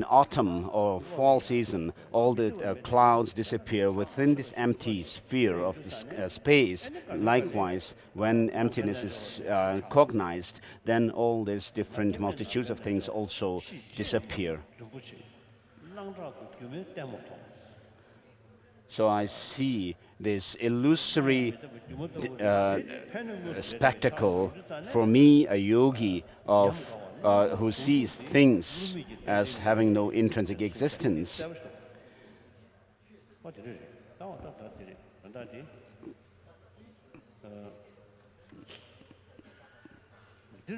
autumn or fall season, all the clouds disappear within this empty sphere of this space. Likewise, when emptiness is cognized, then all these different multitudes of things also disappear. So I see this illusory spectacle, for me, a yogi who sees things as having no intrinsic existence.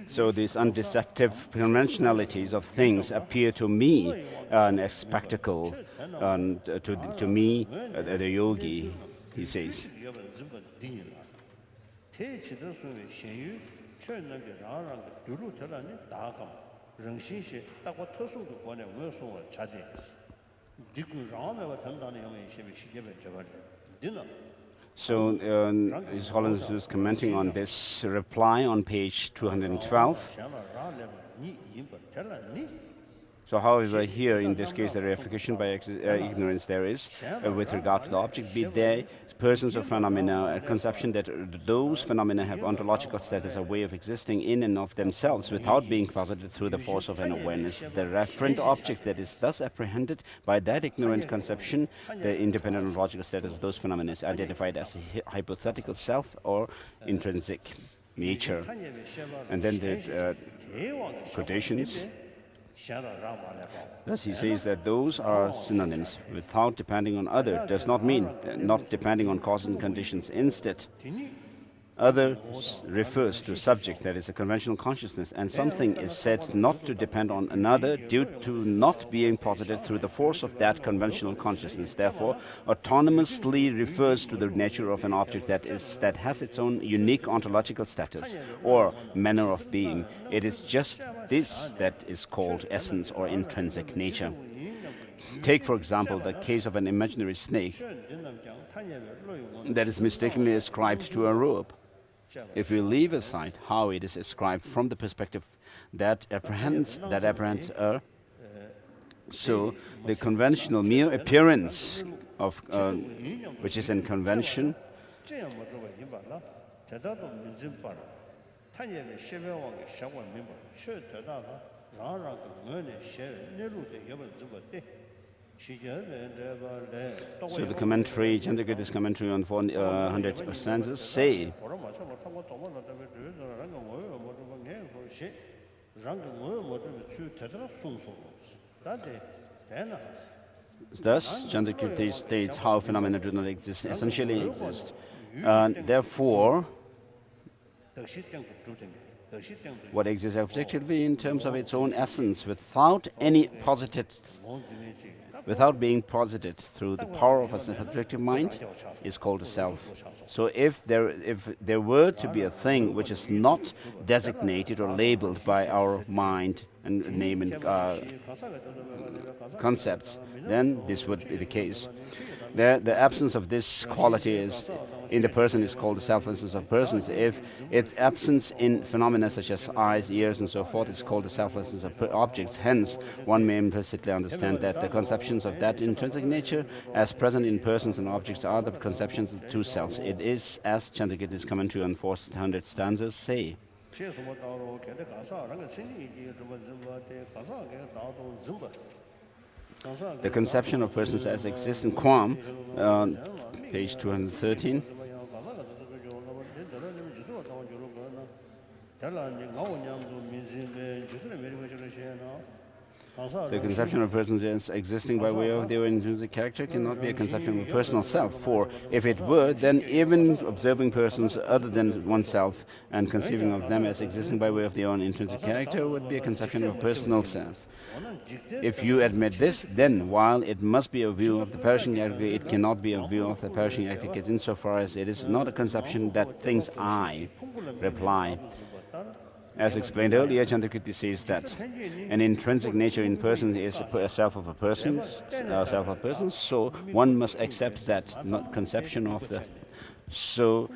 So these undeceptive conventionalities of things appear to me a spectacle, to me, the yogi, he says. So His Holiness is commenting on this reply on page 212. So however, here in this case, the reification by ignorance there is, with regard to the object, be they persons or phenomena, a conception that those phenomena have ontological status, a way of existing in and of themselves without being posited through the force of an awareness. The referent object that is thus apprehended by that ignorant conception, the independent ontological status of those phenomena is identified as a hypothetical self or intrinsic nature. And then the quotations. Thus he says that those are synonyms. Without depending on other does not mean not depending on causes and conditions. Instead, other refers to subject, that is a conventional consciousness, and something is said not to depend on another due to not being posited through the force of that conventional consciousness. Therefore, autonomously refers to the nature of an object that has its own unique ontological status or manner of being. It is just this that is called essence or intrinsic nature. Take, for example, the case of an imaginary snake that is mistakenly ascribed to a rope. If we leave aside how it is ascribed from the perspective that apprehends her, so the conventional mere appearance of which is in convention, So the commentary, Chandrakirti's commentary on 400 stanzas say thus, Chandrakirti states how phenomena do not exist, essentially exist. Therefore, what exists objectively in terms of its own essence, without being posited through the power of a subjective mind, is called a self. So if there were to be a thing which is not designated or labeled by our mind and name and concepts, then this would be the case. The absence of this quality is in the person is called the selflessness of persons. If its absence in phenomena such as eyes, ears, and so forth is called the selflessness of objects. Hence, one may implicitly understand that the conceptions of that intrinsic nature as present in persons and objects are the conceptions of two selves. It is as Chandrakirti's commentary on 400 stanzas say. The conception of persons as exist in Quam, page 213. The conception of persons as existing by way of their intrinsic character cannot be a conception of a personal self, for if it were, then even observing persons other than oneself and conceiving of them as existing by way of their own intrinsic character would be a conception of a personal self. If you admit this, then while it must be a view of the perishing aggregate, it cannot be a view of the perishing aggregate insofar as it is not a conception that thinks I. Reply. As explained earlier, Chandrakirti says that an intrinsic nature in person is a self of a person, so one must accept that not conception of the. So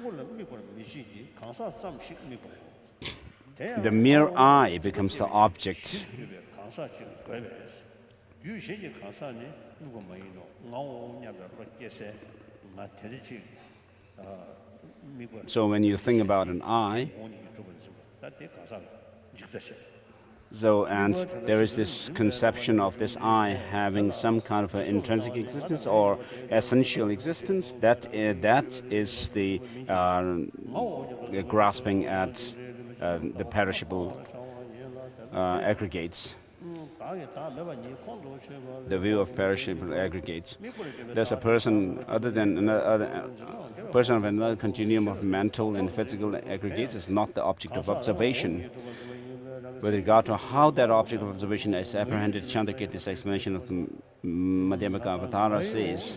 the mere I becomes the object. So when you think about an I, and there is this conception of this I having some kind of an intrinsic existence or essential existence, that is the grasping at the perishable aggregates. The view of perishable aggregates. There's a person other than another person of another continuum of mental and physical aggregates is not the object of observation. With regard to how that object of observation is apprehended, Chandrakirti's explanation of the Madhyamaka Avatara says,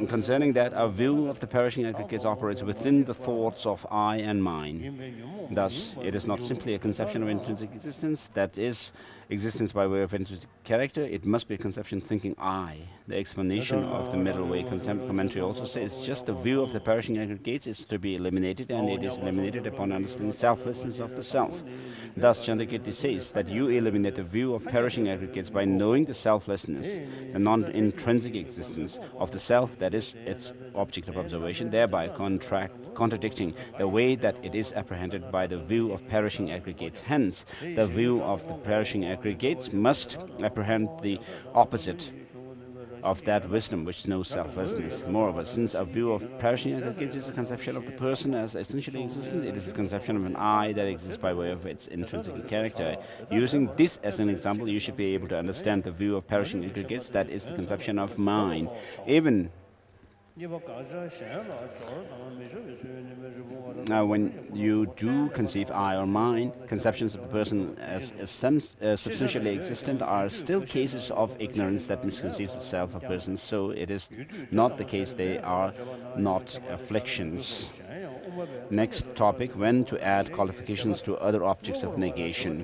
concerning that, a view of the perishing aggregates operates within the thoughts of I and mine. Thus, it is not simply a conception of intrinsic existence, that is, existence by way of intrinsic character, it must be a conception thinking I. The explanation of the middle way commentary also says just the view of the perishing aggregates is to be eliminated, and it is eliminated upon understanding selflessness of the self. Thus, Chandrakirti says that you eliminate the view of perishing aggregates by knowing the selflessness, the non-intrinsic existence of the self that is its object of observation, thereby contradicting the way that it is apprehended by the view of perishing aggregates. Hence, the view of the perishing aggregates must apprehend the opposite of that wisdom which knows selflessness. Moreover, since a view of perishing aggregates is a conception of the person as essentially existent, it is a conception of an I that exists by way of its intrinsic character. Using this as an example, you should be able to understand the view of perishing aggregates, that is the conception of mine. Even when you do conceive I or mine, conceptions of the person as substantially existent are still cases of ignorance that misconceives the self of persons, so it is not the case they are not afflictions. Next topic, when to add qualifications to other objects of negation.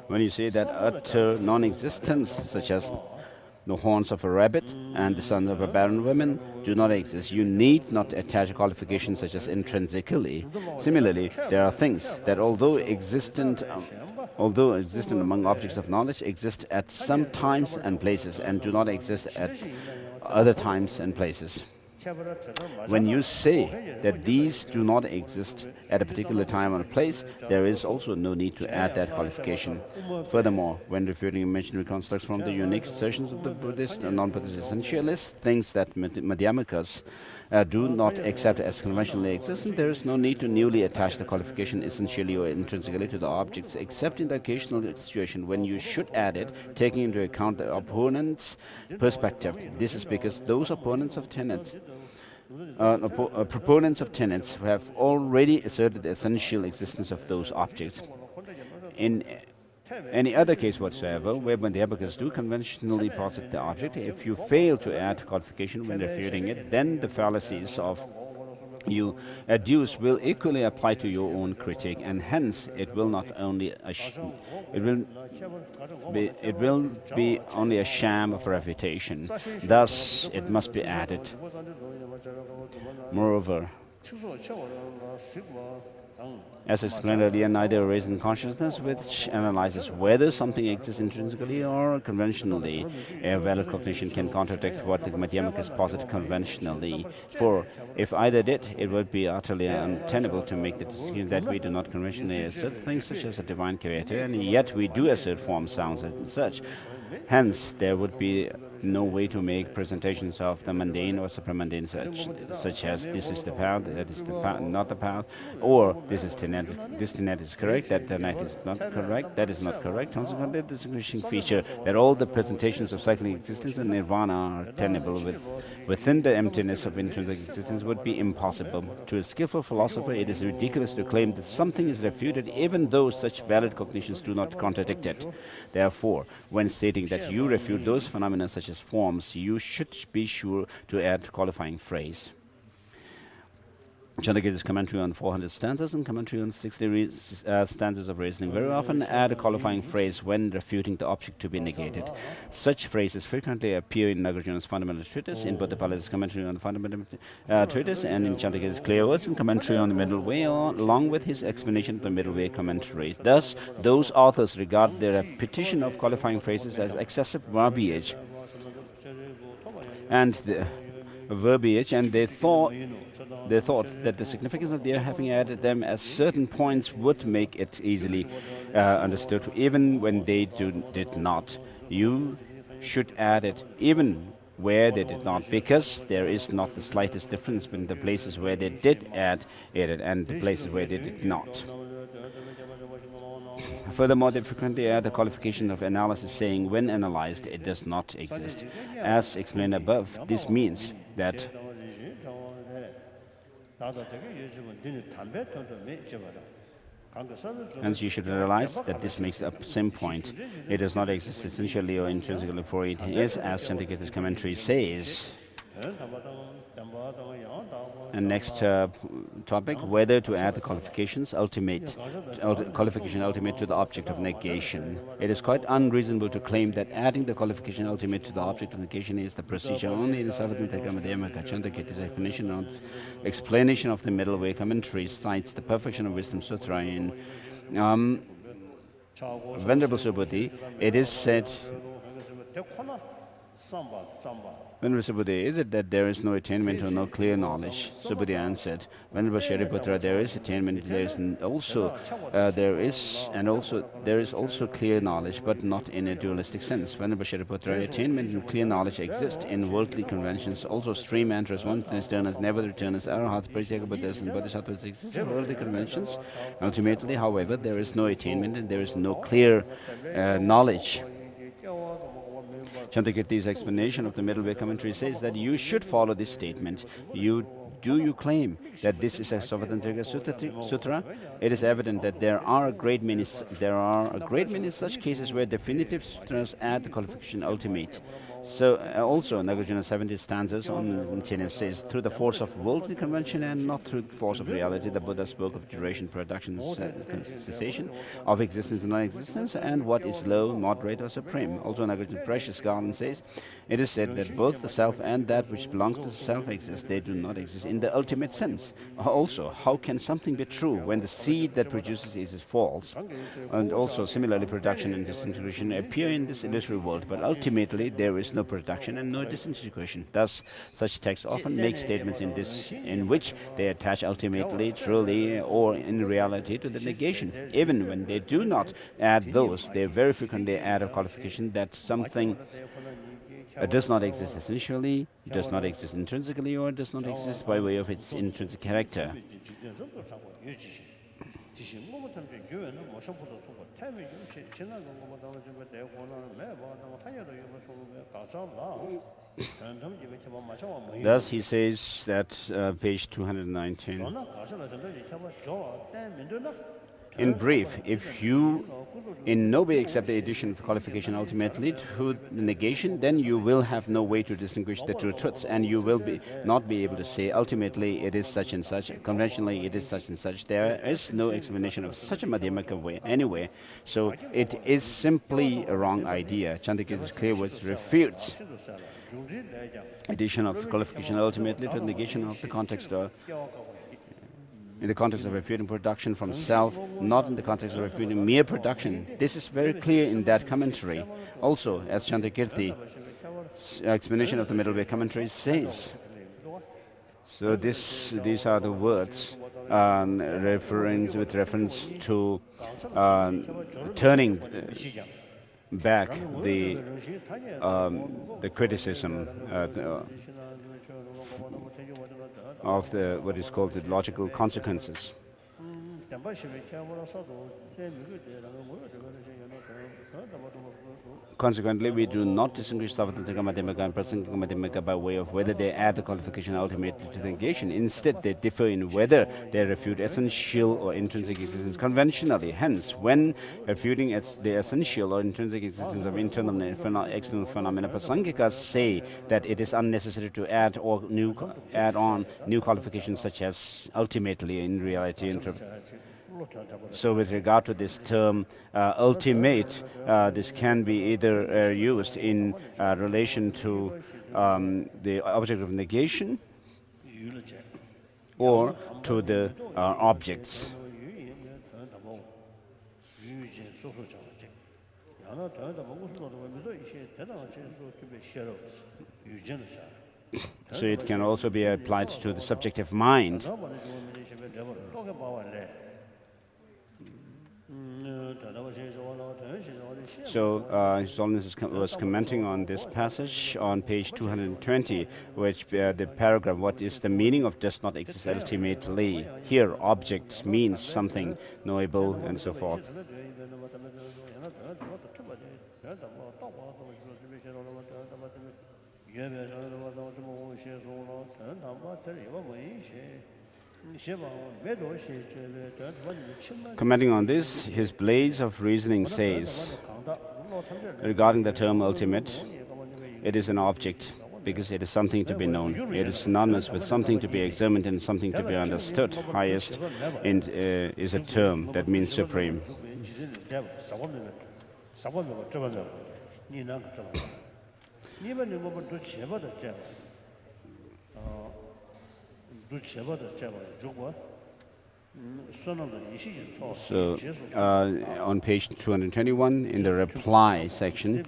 When you say that utter non-existence, such as the horns of a rabbit and the sons of a barren woman do not exist, you need not attach a qualification such as intrinsically. Similarly, there are things that although existent among objects of knowledge, exist at some times and places and do not exist at other times and places. When you say that these do not exist at a particular time or place, there is also no need to add that qualification. Furthermore, when refuting imaginary constructs from the unique assertions of the Buddhist and non-Buddhist essentialists, things that Madhyamikas do not accept as conventionally existent, there is no need to newly attach the qualification essentially or intrinsically to the objects, except in the occasional situation when you should add it, taking into account the opponent's perspective. This is because those opponents of tenets proponents of tenets who have already asserted the essential existence of those objects. In any other case whatsoever, where when the abacus do conventionally posit the object, if you fail to add qualification when refuting it, then the fallacies of you adduce will equally apply to your own critique, and hence it will not only it will be only a sham of refutation. Thus, it must be added. Moreover, as explained earlier, neither reason consciousness, which analyzes whether something exists intrinsically or conventionally, a valid cognition can contradict what the Madhyamikas posit conventionally. For if either did, it would be utterly untenable to make the decision that we do not conventionally assert things such as a divine creator, and yet we do assert forms, sounds, and such. Hence, there would be no way to make presentations of the mundane or supramundane such as this is the path, that is the path, not the path, or this is tenet, this tenet is correct, that tenet is not correct, that is not correct. Consequently, the distinguishing feature that all the presentations of cycling existence and nirvana are tenable within the emptiness of intrinsic existence would be impossible. To a skillful philosopher, it is ridiculous to claim that something is refuted even though such valid cognitions do not contradict it. Therefore, when stating that you refute those phenomena such as forms, you should be sure to add qualifying phrase. Chandrakirti's commentary on 400 stanzas and commentary on 60 stanzas of reasoning very often add a qualifying phrase when refuting the object to be negated. Such phrases frequently appear in Nagarjuna's fundamental treatise, in Buddhapala's commentary on the fundamental treatise, and in Chandrakirti's clear words and commentary on the middle way, along with his explanation of the middle way commentary. Thus, those authors regard the repetition of qualifying phrases as excessive verbiage, and they thought that the significance of their having added them at certain points would make it easily understood, even when they did not. You should add it even where they did not, because there is not the slightest difference between the places where they did add it and the places where they did not. Furthermore, they frequently add the qualification of analysis, saying when analyzed it does not exist. As explained above, this means that hence you should realize that this makes the same point. It does not exist essentially or intrinsically, for it is, as Chandrakirti's commentary says. And next topic, whether to add the qualification ultimate to the object of negation. It is quite unreasonable to claim that adding the qualification ultimate to the object of negation is the procedure only in the Sarvadhyaka Madhyamaka. Chandrakirti's explanation of the middle way commentary cites the Perfection of Wisdom Sutra in Venerable Subhuti. It is said, Venerable Subhuti, is it that there is no attainment or no clear knowledge? Subhuti answered, Venerable Shariputra, there is attainment, there is also clear knowledge, but not in a dualistic sense. Venerable Shariputra, attainment and clear knowledge exist in worldly conventions. Also, stream enters, one returners, never returners, arahats, Prityaga Buddhas, and Bodhisattvas exist in worldly conventions. Ultimately, however, there is no attainment and there is no clear knowledge. Chandrakirti's explanation of the middle way commentary says that you should follow this statement. Do you claim that this is a Sarvadhyaka Sutra? It is evident that there are a great many such cases where definitive sutras add the qualification ultimate. So also Nagarjuna 70 stanzas on maintenance says, through the force of worldly convention and not through the force of reality, the Buddha spoke of duration, production, cessation, of existence and non-existence, and what is low, moderate, or supreme. Also Nagarjuna Precious Garland says, it is said that both the self and that which belongs to the self exist. They do not exist in the ultimate sense. Also, how can something be true when the seed that produces is false? And also, similarly, production and disintegration appear in this illusory world, but ultimately there is no production and no disintegration. Thus, such texts often make statements in which they attach ultimately, truly, or in reality to the negation. Even when they do not add those, they very frequently add a qualification that something does not exist essentially, does not exist intrinsically, or does not exist by way of its intrinsic character. Thus, he says that page 219. In brief, if you in no way accept the addition of qualification ultimately to the negation, then you will have no way to distinguish the two truths, and you will not be able to say ultimately it is such and such, conventionally it is such and such. There is no explanation of such a Madhyamaka way anyway, so it is simply a wrong idea. Chandrakirti's clear words refutes addition of qualification ultimately to the negation of the context in the context of refuting production from self, not in the context of refuting mere production. This is very clear in that commentary. Also, as Chandrakirti's explanation of the middle way commentary says. So these are the words with reference to turning back the criticism of what is called the logical consequences. Consequently, we do not distinguish Savatantrika Madhyamaka and Prasangika Madhyamaka by way of whether they add the qualification ultimately to the negation. Instead, they differ in whether they refute essential or intrinsic existence conventionally. Hence, when refuting the essential or intrinsic existence of internal and external phenomena, Prasangikas say that it is unnecessary to add on new qualifications such as ultimately, in reality. So with regard to this term ultimate, this can be either used in relation to the object of negation or to the objects. So it can also be applied to the subjective mind. So His Holiness was commenting on this passage on page 220, which the paragraph, what is the meaning of does not exist ultimately? Here, object means something knowable and so forth. Commenting on this, his blaze of reasoning says, regarding the term ultimate, it is an object because it is something to be known. It is synonymous with something to be examined and something to be understood. Highest is a term that means supreme. So, on page 221, in the reply section,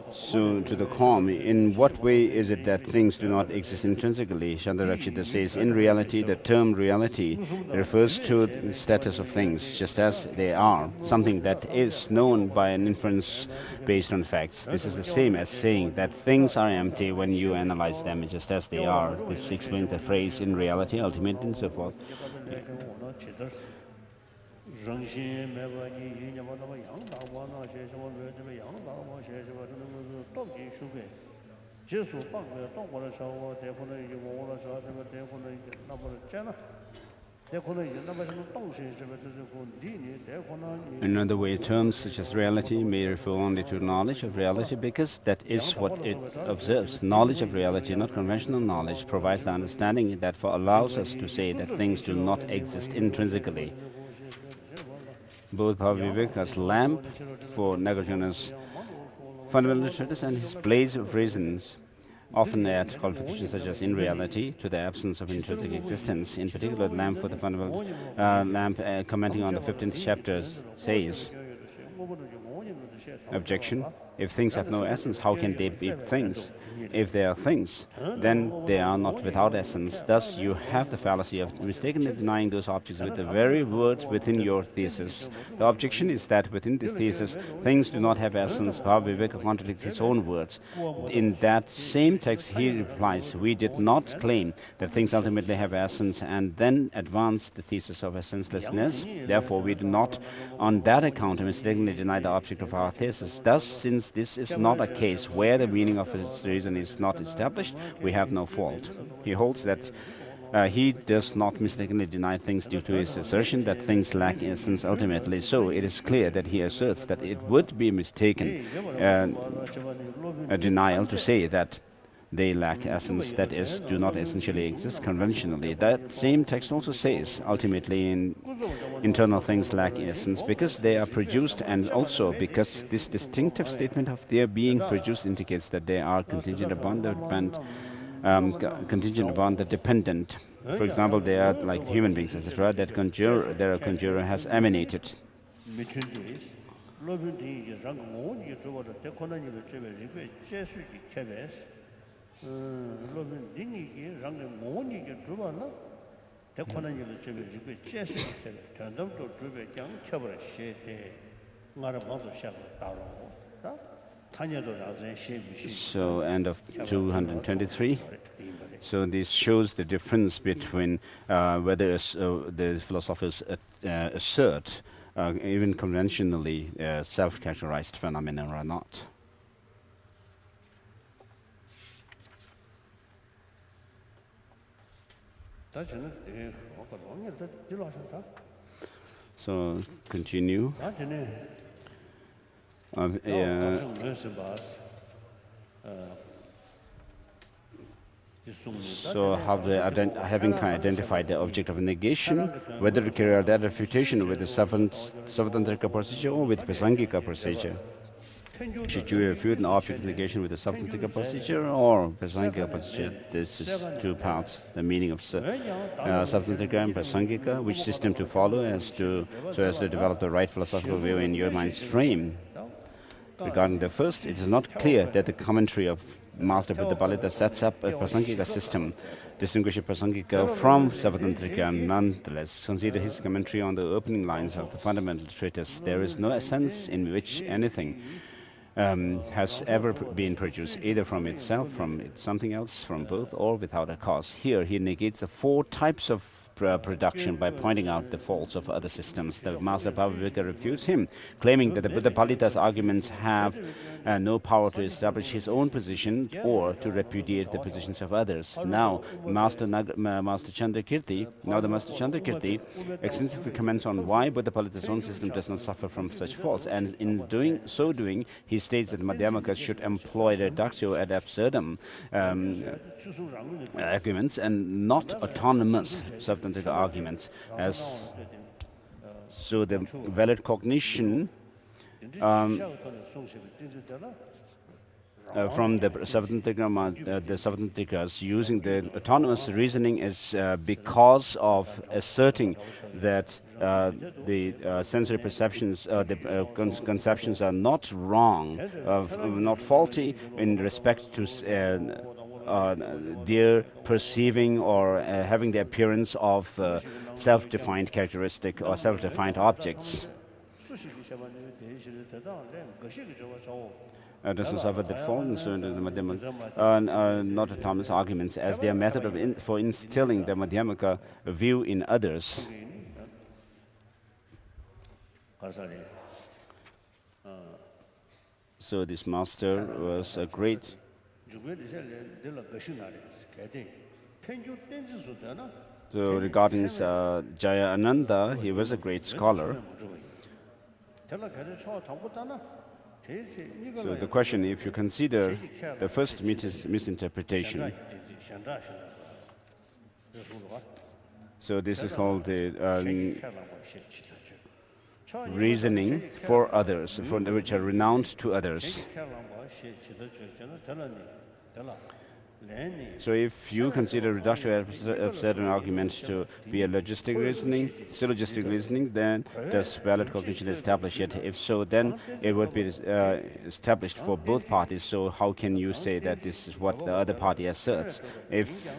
so to the calm, in what way is it that things do not exist intrinsically? Shantarakshita says, in reality, the term reality refers to the status of things just as they are, something that is known by an inference based on facts. This is the same as saying that things are empty when you analyze them just as they are. This explains the phrase in reality, ultimate, and so forth. In other way, terms such as reality may refer only to knowledge of reality because that is what it observes. Knowledge of reality, not conventional knowledge, provides the understanding that allows us to say that things do not exist intrinsically. both Bhavivek as lamp for Nagarjuna's fundamental treatise and his blaze of reasons, often add qualifications such as in reality to the absence of intrinsic existence. In particular, the lamp for the fundamental lamp commenting on the 15th chapter says, objection, if things have no essence, how can they be things? If they are things, then they are not without essence. Thus, you have the fallacy of mistakenly denying those objects with the very words within your thesis. The objection is that within this thesis, things do not have essence. Bhaviveka contradicts his own words. In that same text, he replies, we did not claim that things ultimately have essence and then advance the thesis of essencelessness. Therefore, we do not, on that account, mistakenly deny the object of our thesis. Thus, since this is not a case where the meaning of his reason is not established, we have no fault. He holds that he does not mistakenly deny things due to his assertion that things lack essence ultimately. So it is clear that he asserts that it would be mistaken a denial to say that they lack essence, that is, do not essentially exist conventionally. That same text also says, ultimately, in internal things lack essence because they are produced, and also because this distinctive statement of their being produced indicates that they are contingent upon the dependent. For example, they are like human beings, etc., that a conjurer has emanated. So, end of 223. So this shows the difference between whether the philosophers assert, even conventionally, self-characterized phenomena or not. So, continue. So, having identified the object of negation, whether to carry out that refutation with the Savatantaka procedure or with Prasangika procedure. Should you refute an object of negation with the Savatantaka procedure or Prasangika procedure? This is two parts. The meaning of Savatantaka and Prasangika, which system to follow so as to develop the right philosophical view in your mind stream. Regarding the first, it is not clear that the commentary of Master Buddhapalita sets up a Prasangika system, distinguishing Prasangika from Savatantrika. Nonetheless, consider his commentary on the opening lines of the fundamental treatise. There is no sense in which anything has ever been produced, either from itself, from something else, from both, or without a cause. Here, he negates the four types of production by pointing out the faults of other systems. The Master Bhaviveka refutes him, claiming that the Buddhapalita's arguments have no power to establish his own position or to repudiate the positions of others. Now, the Master Chandrakirti extensively comments on why Buddhapalita's own system does not suffer from such faults, and in so doing, he states that Madhyamakas should employ reductio ad absurdum arguments and not autonomous substantive arguments. So the valid cognition from the Savatantrikas using the autonomous reasoning is because of asserting that the sensory perceptions, the conceptions are not wrong, not faulty in respect to their perceiving or having the appearance of self-defined characteristic or self-defined objects. Doesn't suffer that fall into the Madhyamaka, not autonomous arguments, as their method for instilling the Madhyamaka view in others. So this master was a great. So regarding Jaya Ananda, he was a great scholar. So the question, if you consider the first misinterpretation, so this is called the reasoning for others, which are renowned to others. So if you consider reduction of certain arguments to be a syllogistic reasoning, then does valid cognition establish it? If so, then it would be established for both parties. So how can you say that this is what the other party asserts? If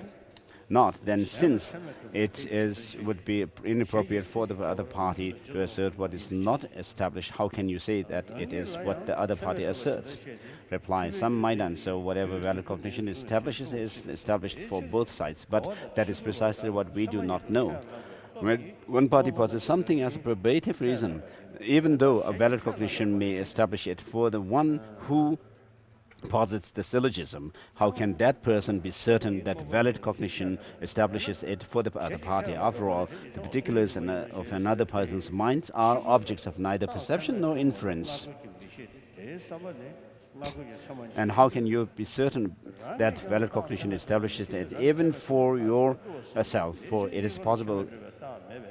not, then since would be inappropriate for the other party to assert what is not established, how can you say that it is what the other party asserts? Reply: some might answer whatever valid cognition establishes is established for both sides, but that is precisely what we do not know. When one party possesses something as a probative reason, even though a valid cognition may establish it for the one who posits the syllogism, how can that person be certain that valid cognition establishes it for the other party? After all, the particulars of another person's mind are objects of neither perception nor inference. And how can you be certain that valid cognition establishes it even for yourself? For it is possible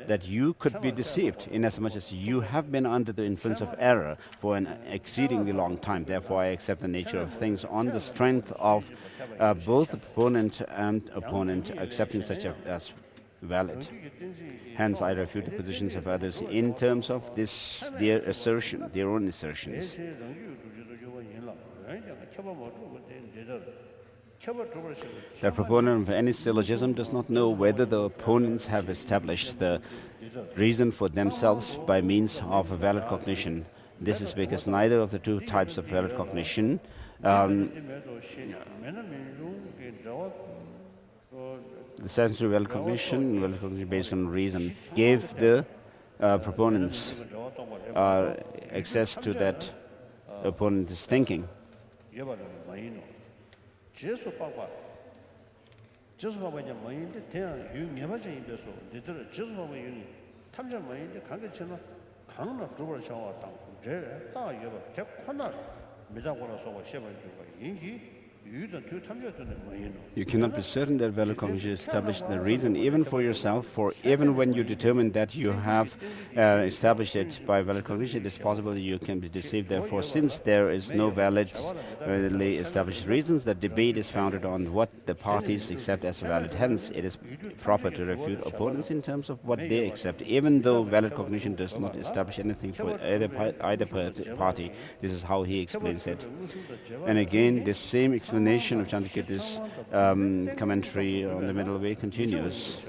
that you could be deceived, inasmuch as you have been under the influence of error for an exceedingly long time. Therefore, I accept the nature of things on the strength of both proponent and opponent accepting such as valid. Hence, I refute the positions of others in terms of their own assertions. The proponent of any syllogism does not know whether the opponents have established the reason for themselves by means of a valid cognition. This is because neither of the two types of valid cognition, the sensory valid cognition based on reason, gave the proponents access to that opponent's thinking. You cannot be certain that valid cognition established the reason even for yourself, for even when you determine that you have established it by valid cognition, it is possible that you can be deceived. Therefore, since there is no validly established reasons, the debate is founded on what the parties accept as valid. Hence, it is proper to refute opponents in terms of what they accept, even though valid cognition does not establish anything for either party. This is how he explains it. And again, this same explanation of Chandrakirti's commentary on the middle way continues.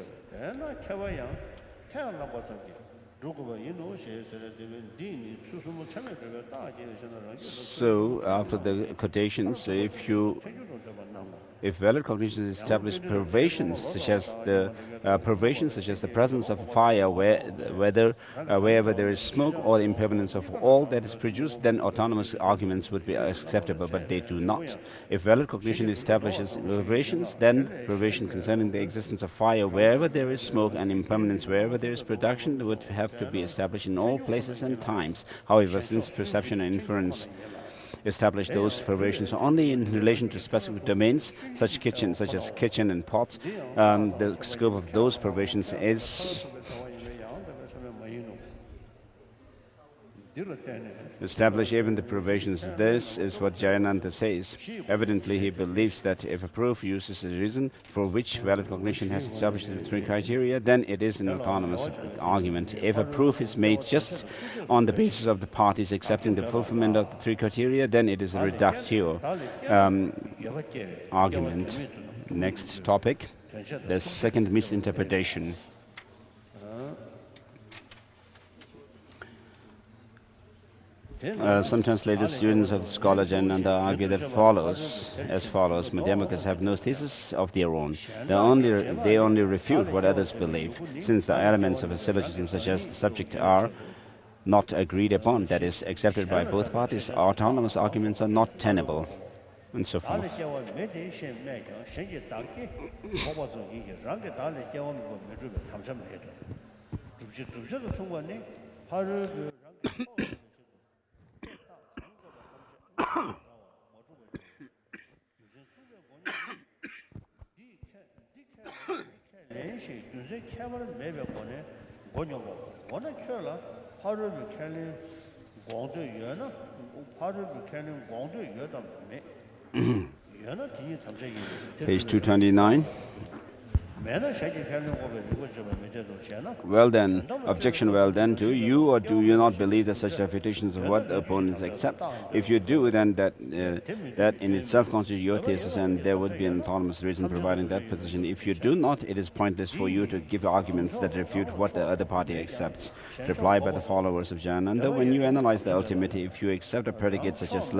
So, after the quotations, if valid cognition establishes perversions such as the presence of fire wherever there is smoke, or the impermanence of all that is produced, then autonomous arguments would be acceptable, but they do not. If valid cognition establishes perversions, then perversion concerning the existence of fire wherever there is smoke and impermanence wherever there is production would have to be established in all places and times. However, since perception and inference establish those perversions only in relation to specific domains, such as kitchen and pots, the scope of those perversions is establish even the perversions. This is what Jayananda says. Evidently, he believes that if a proof uses a reason for which valid cognition has established the three criteria, then it is an autonomous argument. If a proof is made just on the basis of the parties accepting the fulfillment of the three criteria, then it is a reductio argument. Next topic, the second misinterpretation. Some translators, students of the scholar Jayananda, argue that as follows: Madhyamakas have no thesis of their own. They only refute what others believe. Since the elements of a syllogism, such as the subject, are not agreed upon, that is, accepted by both parties, autonomous arguments are not tenable, and so forth. Page 229. Well then, objection, well then, do you or do you not believe that such refutations of what the opponents accept? If you do, then that in itself constitutes your thesis, and there would be an autonomous reason providing that position. If you do not, it is pointless for you to give arguments that refute what the other party accepts. Reply by the followers of Jayananda: when you analyze the ultimate, if you accept a predicate such as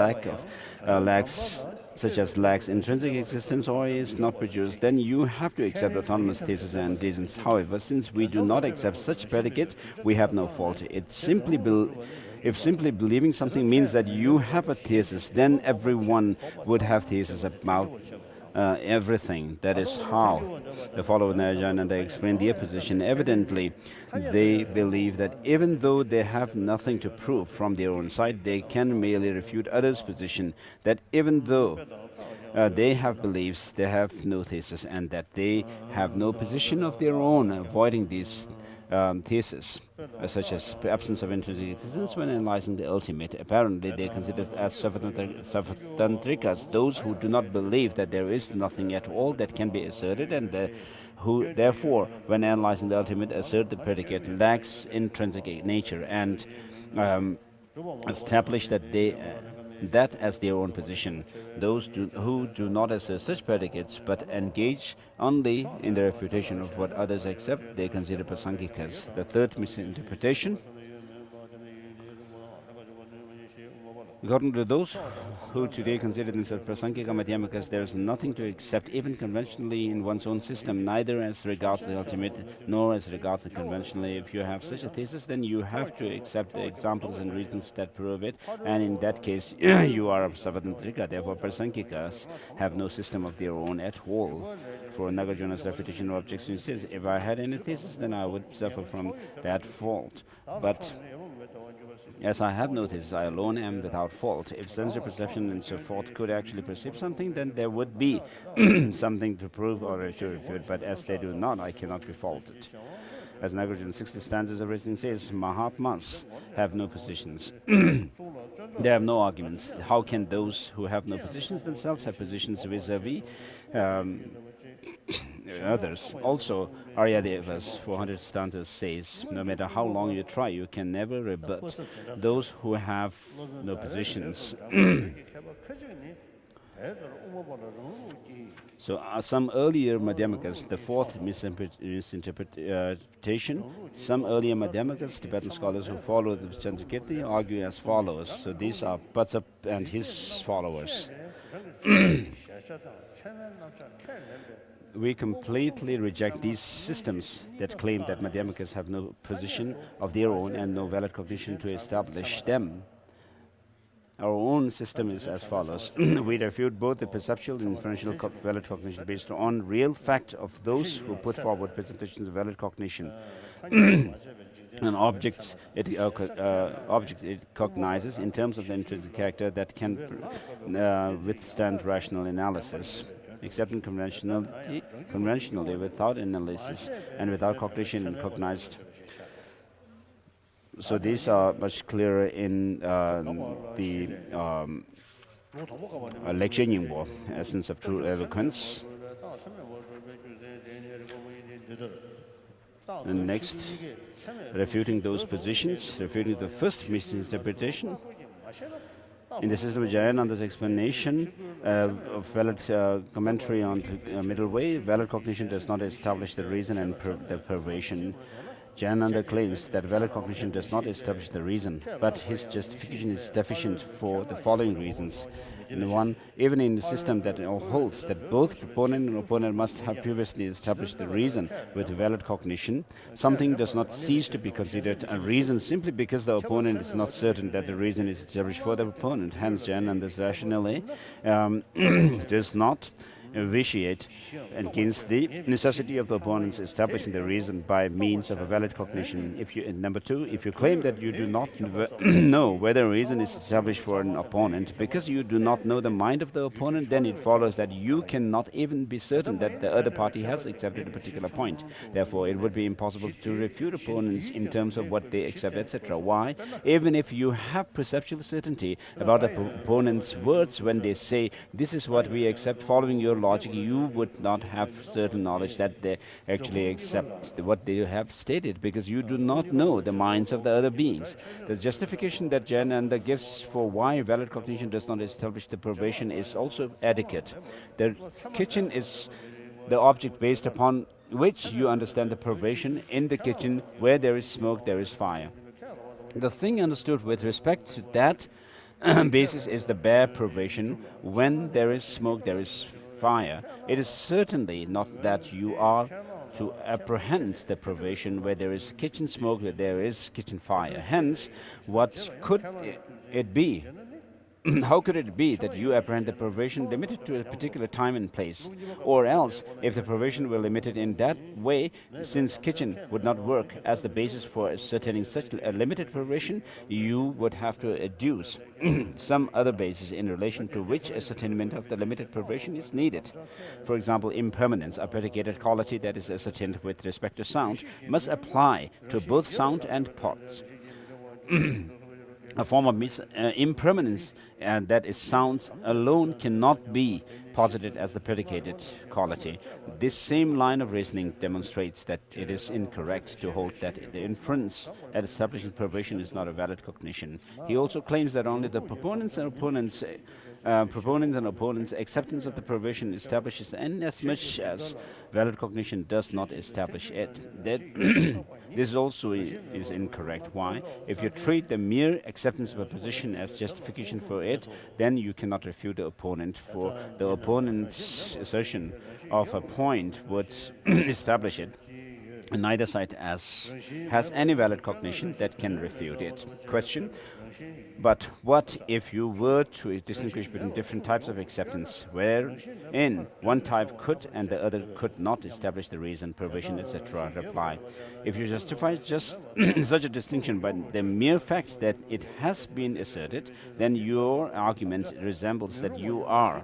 lacks intrinsic existence or is not produced, then you have to accept autonomous thesis and reasons. However, since we do not accept such predicates, we have no fault. If simply believing something means that you have a thesis, then everyone would have thesis about everything. That is how the followers of Jayananda explain their position. Evidently, they believe that even though they have nothing to prove from their own side, they can merely refute others' position, that even though they have beliefs, they have no thesis, and that they have no position of their own, avoiding these theses, such as absence of intrinsic existence when analyzing the ultimate. Apparently, they consider as Savatantrikas those who do not believe that there is nothing at all that can be asserted, and who, therefore, when analyzing the ultimate, assert the predicate lacks intrinsic nature and establish that that as their own position. Those who do not assert such predicates but engage only in the refutation of what others accept, they consider prasangikas. The third misinterpretation: according to those who today consider themselves prasangika madhyamikas, there is nothing to accept even conventionally in one's own system, neither as regards the ultimate nor as regards the conventionally. If you have such a thesis, then you have to accept the examples and reasons that prove it, and in that case you are a savatantrika. Therefore prasangikas have no system of their own at all. For Nagarjuna's refutation of objection, he says, if I had any thesis, then I would suffer from that fault. But as I have noticed, I alone am without fault. If sensory perception and so forth could actually perceive something, then there would be something to prove or to refute. But as they do not, I cannot be faulted. As Nagarjuna 60 stanzas of reasoning says, Mahatmas have no positions. They have no arguments. How can those who have no positions themselves have positions vis-a-vis others? Also, Aryadeva's 400 stanzas says, no matter how long you try, you can never rebut those who have no positions. So some earlier Madhyamikas, the fourth misinterpretation, some earlier Madhyamikas, Tibetan scholars who follow the Chandrakirti, argue as follows. So these are Patsap and his followers. We completely reject these systems that claim that Madhyamikas have no position of their own and no valid cognition to establish them. Our own system is as follows. We refute both the perceptual and inferential valid cognition based on real fact of those who put forward presentations of valid cognition. And objects it cognizes in terms of the intrinsic character that can withstand rational analysis. Accepting conventionally without analysis and without cognition and cognized. So these are much clearer in the lecture Nyingbo, Essence of True Eloquence. And next, refuting those positions, refuting the first misinterpretation. In the system of Jayananda's explanation of valid commentary on the middle way, valid cognition does not establish the reason and the perversion. Jayananda claims that valid cognition does not establish the reason, but his justification is deficient for the following reasons. One, even in the system that holds that both proponent and opponent must have previously established the reason with valid cognition, something does not cease to be considered a reason simply because the opponent is not certain that the reason is established for the opponent. Hence, Jayananda's rationale does not vitiate against the necessity of the opponents establishing the reason by means of a valid cognition. Number two, if you claim that you do not know whether a reason is established for an opponent because you do not know the mind of the opponent, then it follows that you cannot even be certain that the other party has accepted a particular point. Therefore, it would be impossible to refute opponents in terms of what they accept, etc. Why? Even if you have perceptual certainty about the opponent's words when they say, this is what we accept, following your logic, you would not have certain knowledge that they actually accept what they have stated, because you do not know the minds of the other beings. The justification that Jayananda gives for why valid cognition does not establish the privation is also adequate. The kitchen is the object based upon which you understand the privation. In the kitchen, where there is smoke, there is fire. The thing understood with respect to that basis is the bare privation. When there is smoke, there is fire. It is certainly not that you are to apprehend the privation where there is kitchen smoke, where there is kitchen fire. Hence, what could it be? How could it be that you apprehend the privation limited to a particular time and place? Or else, if the privation were limited in that way, since kitchen would not work as the basis for ascertaining such a limited privation, you would have to adduce some other basis in relation to which ascertainment of the limited privation is needed. For example, impermanence, a predicated quality that is ascertained with respect to sound, must apply to both sound and parts. A form of impermanence, and that is sounds alone, cannot be posited as the predicated quality. This same line of reasoning demonstrates that it is incorrect to hold that the inference at establishing privation is not a valid cognition. He also claims that only the proponents and opponents acceptance of the privation establishes, and as much as valid cognition does not establish it. That this also is incorrect. Why? If you treat the mere acceptance of a position as justification for it, then you cannot refute the opponent, for the opponent's assertion of a point would establish it. Neither side has any valid cognition that can refute it. Question: but what if you were to distinguish between different types of acceptance, wherein one type could and the other could not establish the reason, privation, etc.? Reply: if you justify just such a distinction by the mere fact that it has been asserted, then your argument resembles that you are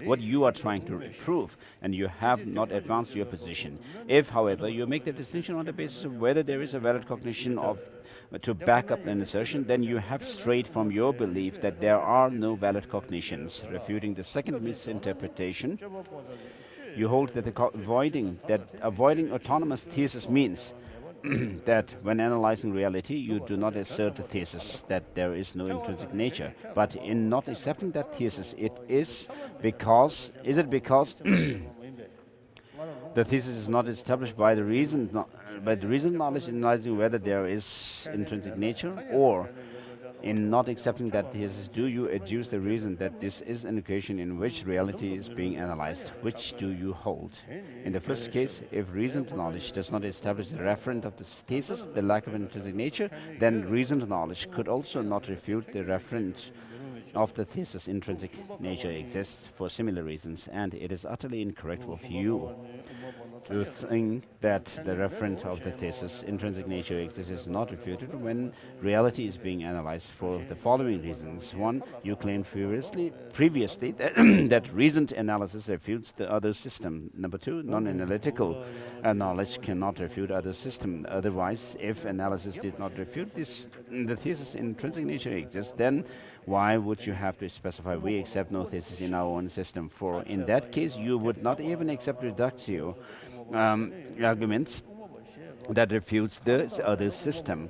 what you are trying to prove, and you have not advanced your position. If, however, you make the distinction on the basis of whether there is a valid cognition to back up an assertion, then you have strayed from your belief that there are no valid cognitions. Refuting the second misinterpretation, you hold that avoiding autonomous thesis means that when analyzing reality, you do not assert the thesis that there is no intrinsic nature. But in not accepting that thesis, is it because the thesis is not established by the reason knowledge analyzing whether there is intrinsic nature, or in not accepting that thesis, do you adduce the reason that this is an occasion in which reality is being analyzed? Which do you hold? In the first case, if reasoned knowledge does not establish the referent of the thesis, the lack of intrinsic nature, then reasoned knowledge could also not refute the referent of the thesis. Intrinsic nature exists for similar reasons, and it is utterly incorrect of you to think that the referent of the thesis, intrinsic nature exists, is not refuted when reality is being analyzed for the following reasons. One, you claimed previously that, that reasoned analysis refutes the other system. Number two, non-analytical knowledge cannot refute other system. Otherwise, if analysis did not refute the thesis intrinsic nature exists, then why would you have to specify we accept no thesis in our own system? For in that case, you would not even accept reductio arguments that refutes the other system.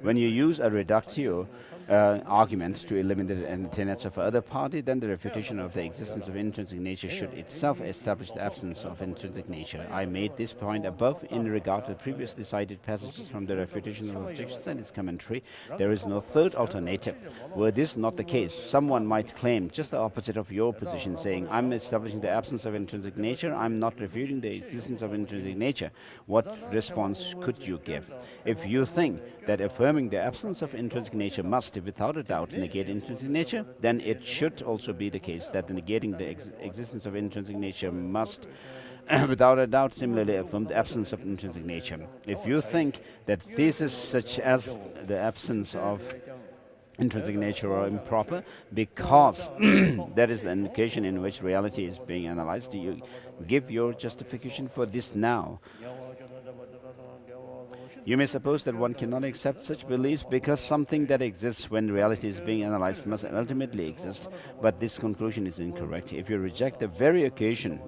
When you use a reductio arguments to eliminate the tenets of other party, then the refutation of the existence of intrinsic nature should itself establish the absence of intrinsic nature. I made this point above in regard to the previously cited passages from the refutation of objections and its commentary. There is no third alternative. Were this not the case, someone might claim just the opposite of your position, saying, I'm establishing the absence of intrinsic nature, I'm not refuting the existence of intrinsic nature. What response could you give? If you think that affirming the absence of intrinsic nature must, must without a doubt negate intrinsic nature, then it should also be the case that negating the existence of intrinsic nature must without a doubt similarly affirm the absence of intrinsic nature. If you think that theses such as the absence of intrinsic nature are improper because that is the indication in which reality is being analyzed, you give your justification for this now. You may suppose that one cannot accept such beliefs because something that exists when reality is being analyzed must ultimately exist, but this conclusion is incorrect. If you reject the very occasion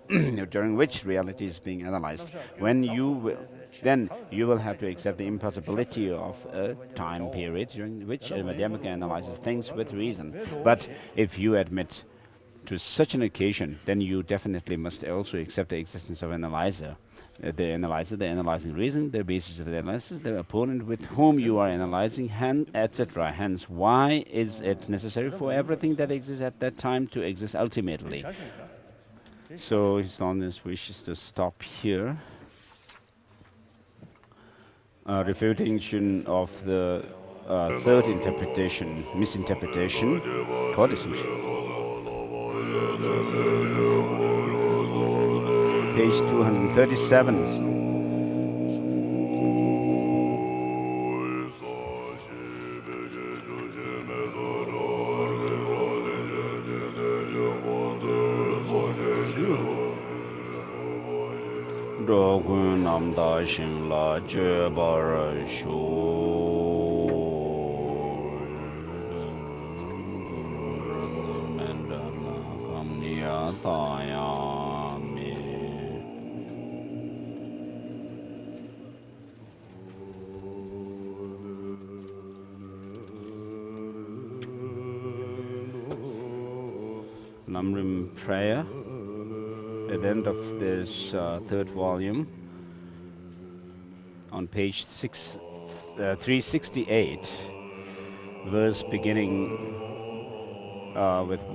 during which reality is being analyzed, then you will have to accept the impossibility of a time period during which a academic analyzes things with reason. But if you admit to such an occasion, then you definitely must also accept the existence of analyzer. The analyzer, the analyzing reason, the basis of the analysis, the opponent with whom you are analyzing, etc. Hence, why is it necessary for everything that exists at that time to exist ultimately? So His Holiness wishes to stop here. Refutation of the third interpretation, misinterpretation, page 237. Dogun namda shingla jebar shu mendana kamniya tayami. Namrim prayer at the end of this third volume, on page 368, verse beginning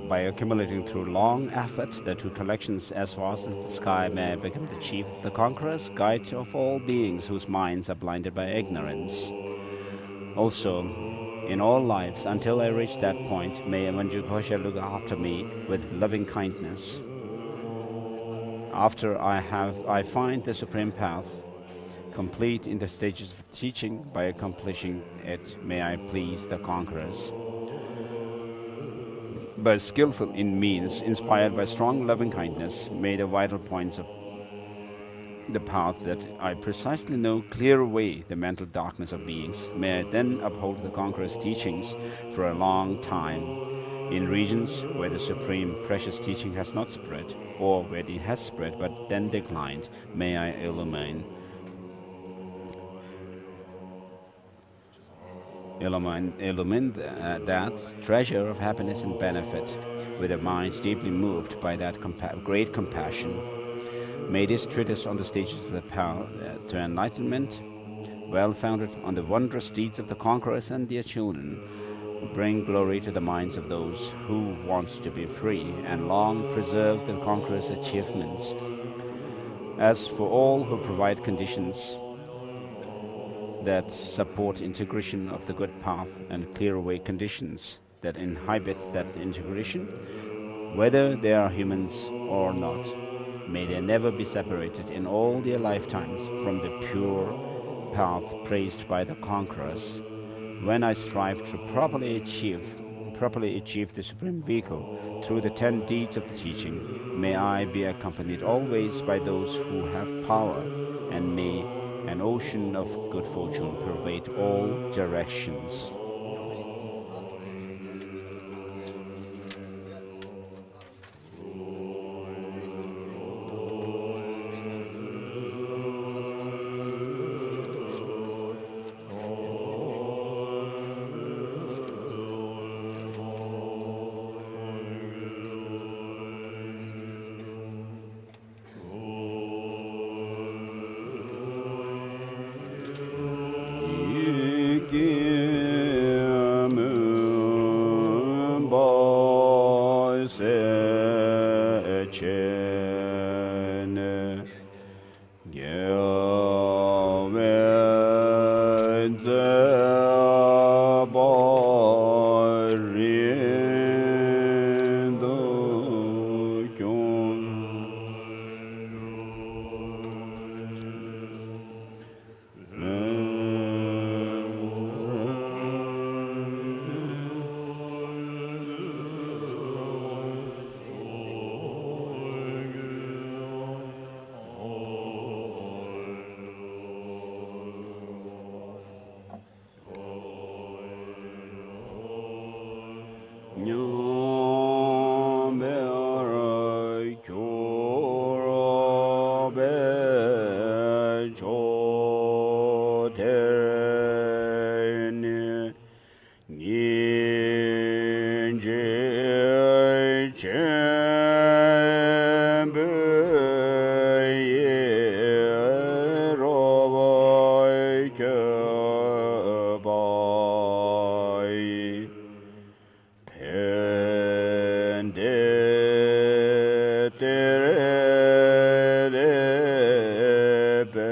by accumulating through long effort the two collections as vast as the sky may become the chief of the conquerors, guide of all beings whose minds are blinded by ignorance. Also, in all lives, until I reach that point, may Amanju Ghosha look after me with loving kindness. After I find the supreme path, complete in the stages of teaching, by accomplishing it, may I please the conquerors. But skillful in means, inspired by strong loving kindness, may the vital points of the path that I precisely know clear away the mental darkness of beings. May I then uphold the conqueror's teachings for a long time in regions where the supreme precious teaching has not spread, or where it has spread but then declined. May I illumine that treasure of happiness and benefit with a mind deeply moved by that great compassion. May this treatise on the stages of the path to enlightenment, well founded on the wondrous deeds of the conquerors and their children, bring glory to the minds of those who want to be free and long preserve the conqueror's achievements. As for all who provide conditions that support integration of the good path and clear away conditions that inhibit that integration, whether they are humans or not, may they never be separated in all their lifetimes from the pure path praised by the conquerors. When I strive to properly achieve the supreme vehicle through the 10 deeds of the teaching, may I be accompanied always by those who have power, and may an ocean of good fortune pervade all directions. Give Nyambara Kyorobe Chotereni Ninje Chembe Yerobai Kebai Pende Tere Pe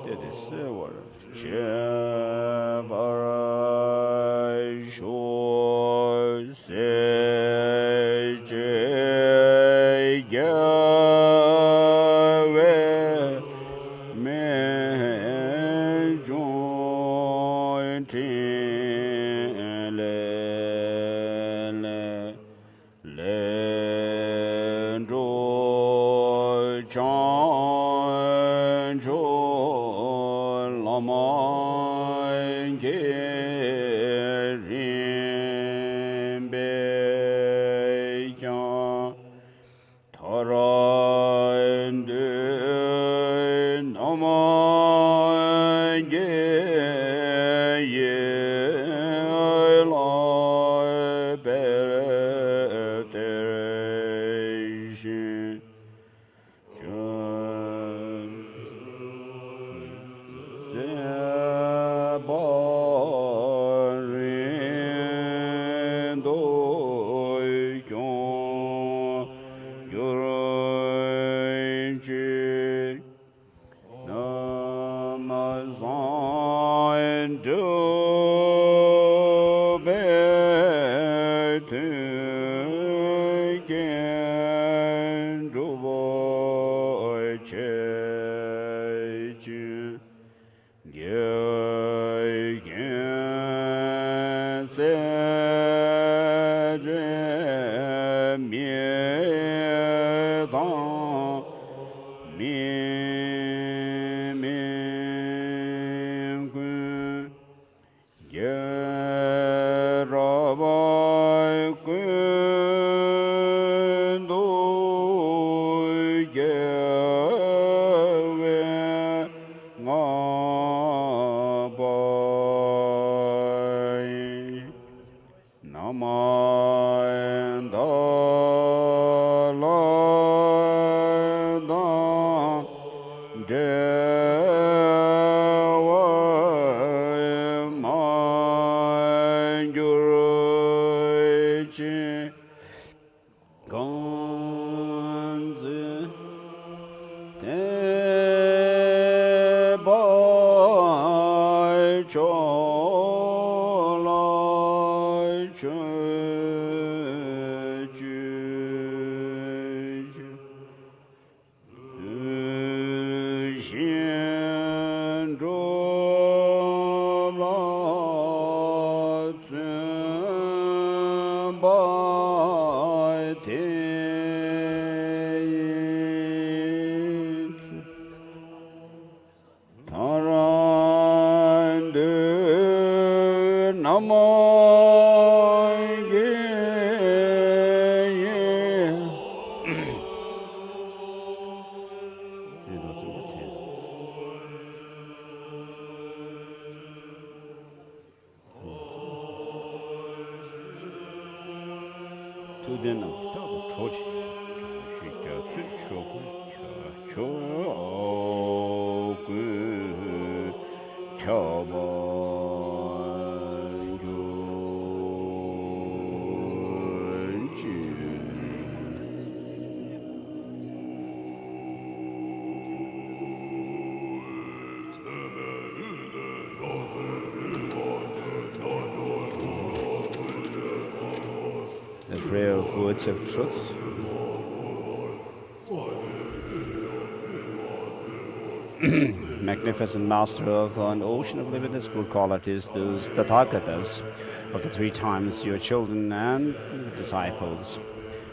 Dede Se var Chebarai Sho Se Che Gave Me Jointin Lendo Chanjo Lama Gerimbe Tarande Namange Yelai Beretereshi Zebarindo Gyurinchi Namazan do Betuken do Boichechu Gyegan Sedre Miedan Mimikun Gerabai Kundu Gewe Ngabai Namayan Dalai Dewa Manjuruchi Ganzi Tebai Cholai Chuchu Shindu Bai Teit Tarandu Namange Tudena Tabu Tochi Shikatsu Shoku Choku Chaba The prayer of words of truth. Magnificent master of an ocean of limitless good qualities, those Tathagatas of the three times, your children and disciples,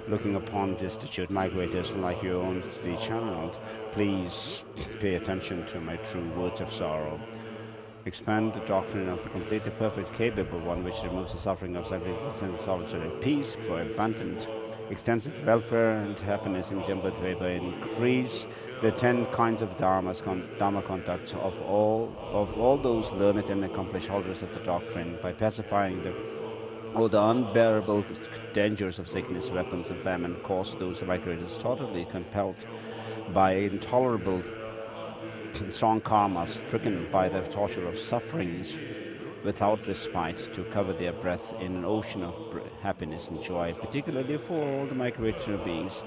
looking upon destitute migrators like your only child, please pay attention to my true words of sorrow. expand the doctrine of the completely perfect, capable one, which removes the suffering of self-existence and solitary peace for abundant, extensive welfare and happiness in jumbled vapor, increase the 10 kinds of Dharma contacts of all those learned and accomplished holders of the doctrine by pacifying all the unbearable dangers of sickness, weapons, and famine caused those migrators totally compelled by intolerable strong karma, stricken by the torture of sufferings without respite, to cover their breath in an ocean of happiness and joy, particularly for all the migratory beings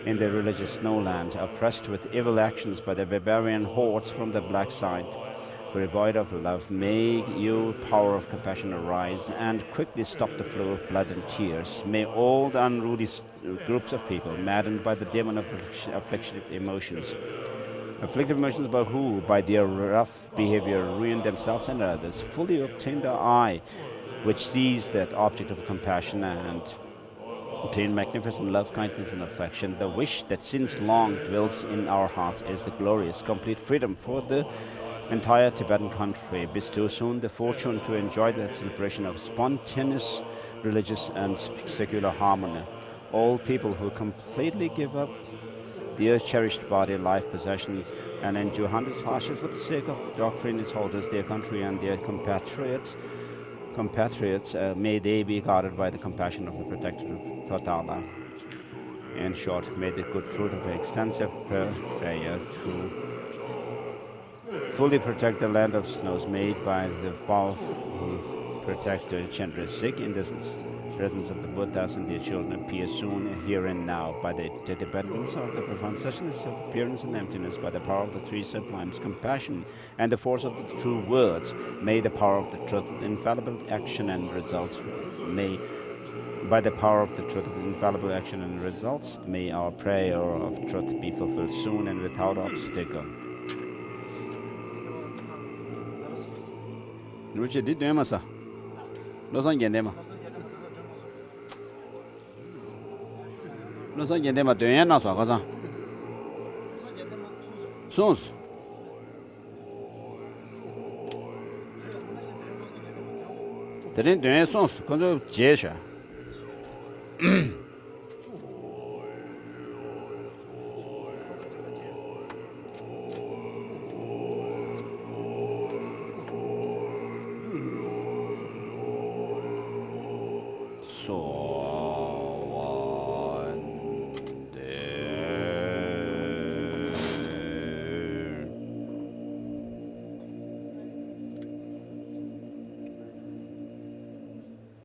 in the religious snowland, oppressed with evil actions by the barbarian hordes from the black side. Devoid of love, may your power of compassion arise and quickly stop the flow of blood and tears. May all the unruly groups of people, maddened by the demon of afflictive emotions, about who, by their rough behavior, ruin themselves and others, fully obtain the eye which sees that object of compassion and obtain magnificent love, kindness, and affection. The wish that since long dwells in our hearts is the glorious, complete freedom for the entire Tibetan country. Bestow soon the fortune to enjoy the celebration of spontaneous religious and secular harmony. All people who completely give up their cherished body, life, possessions, and endure hundreds of hardships for the sake of the doctrine, its holders, their country, and their compatriots, may they be guarded by the compassion of the protector of Dalai. In short, may the good fruit of extensive prayer to fully protect the land of snows made by the powerful protector Chandrasik in the presence of the Buddhas and their children appear soon, here and now, by the dependence of the profound suchness of appearance and emptiness, by the power of the three sublimes, compassion, and the force of the true words. May the power of the truth, infallible action and results, by the power of the truth of infallible action and results, may our prayer of truth be fulfilled soon and without obstacle. Ruchi di dema sa. Losan gendema. Losan gendema dönya na so kaza. Sons. Terin dönya sons konzo jesha. So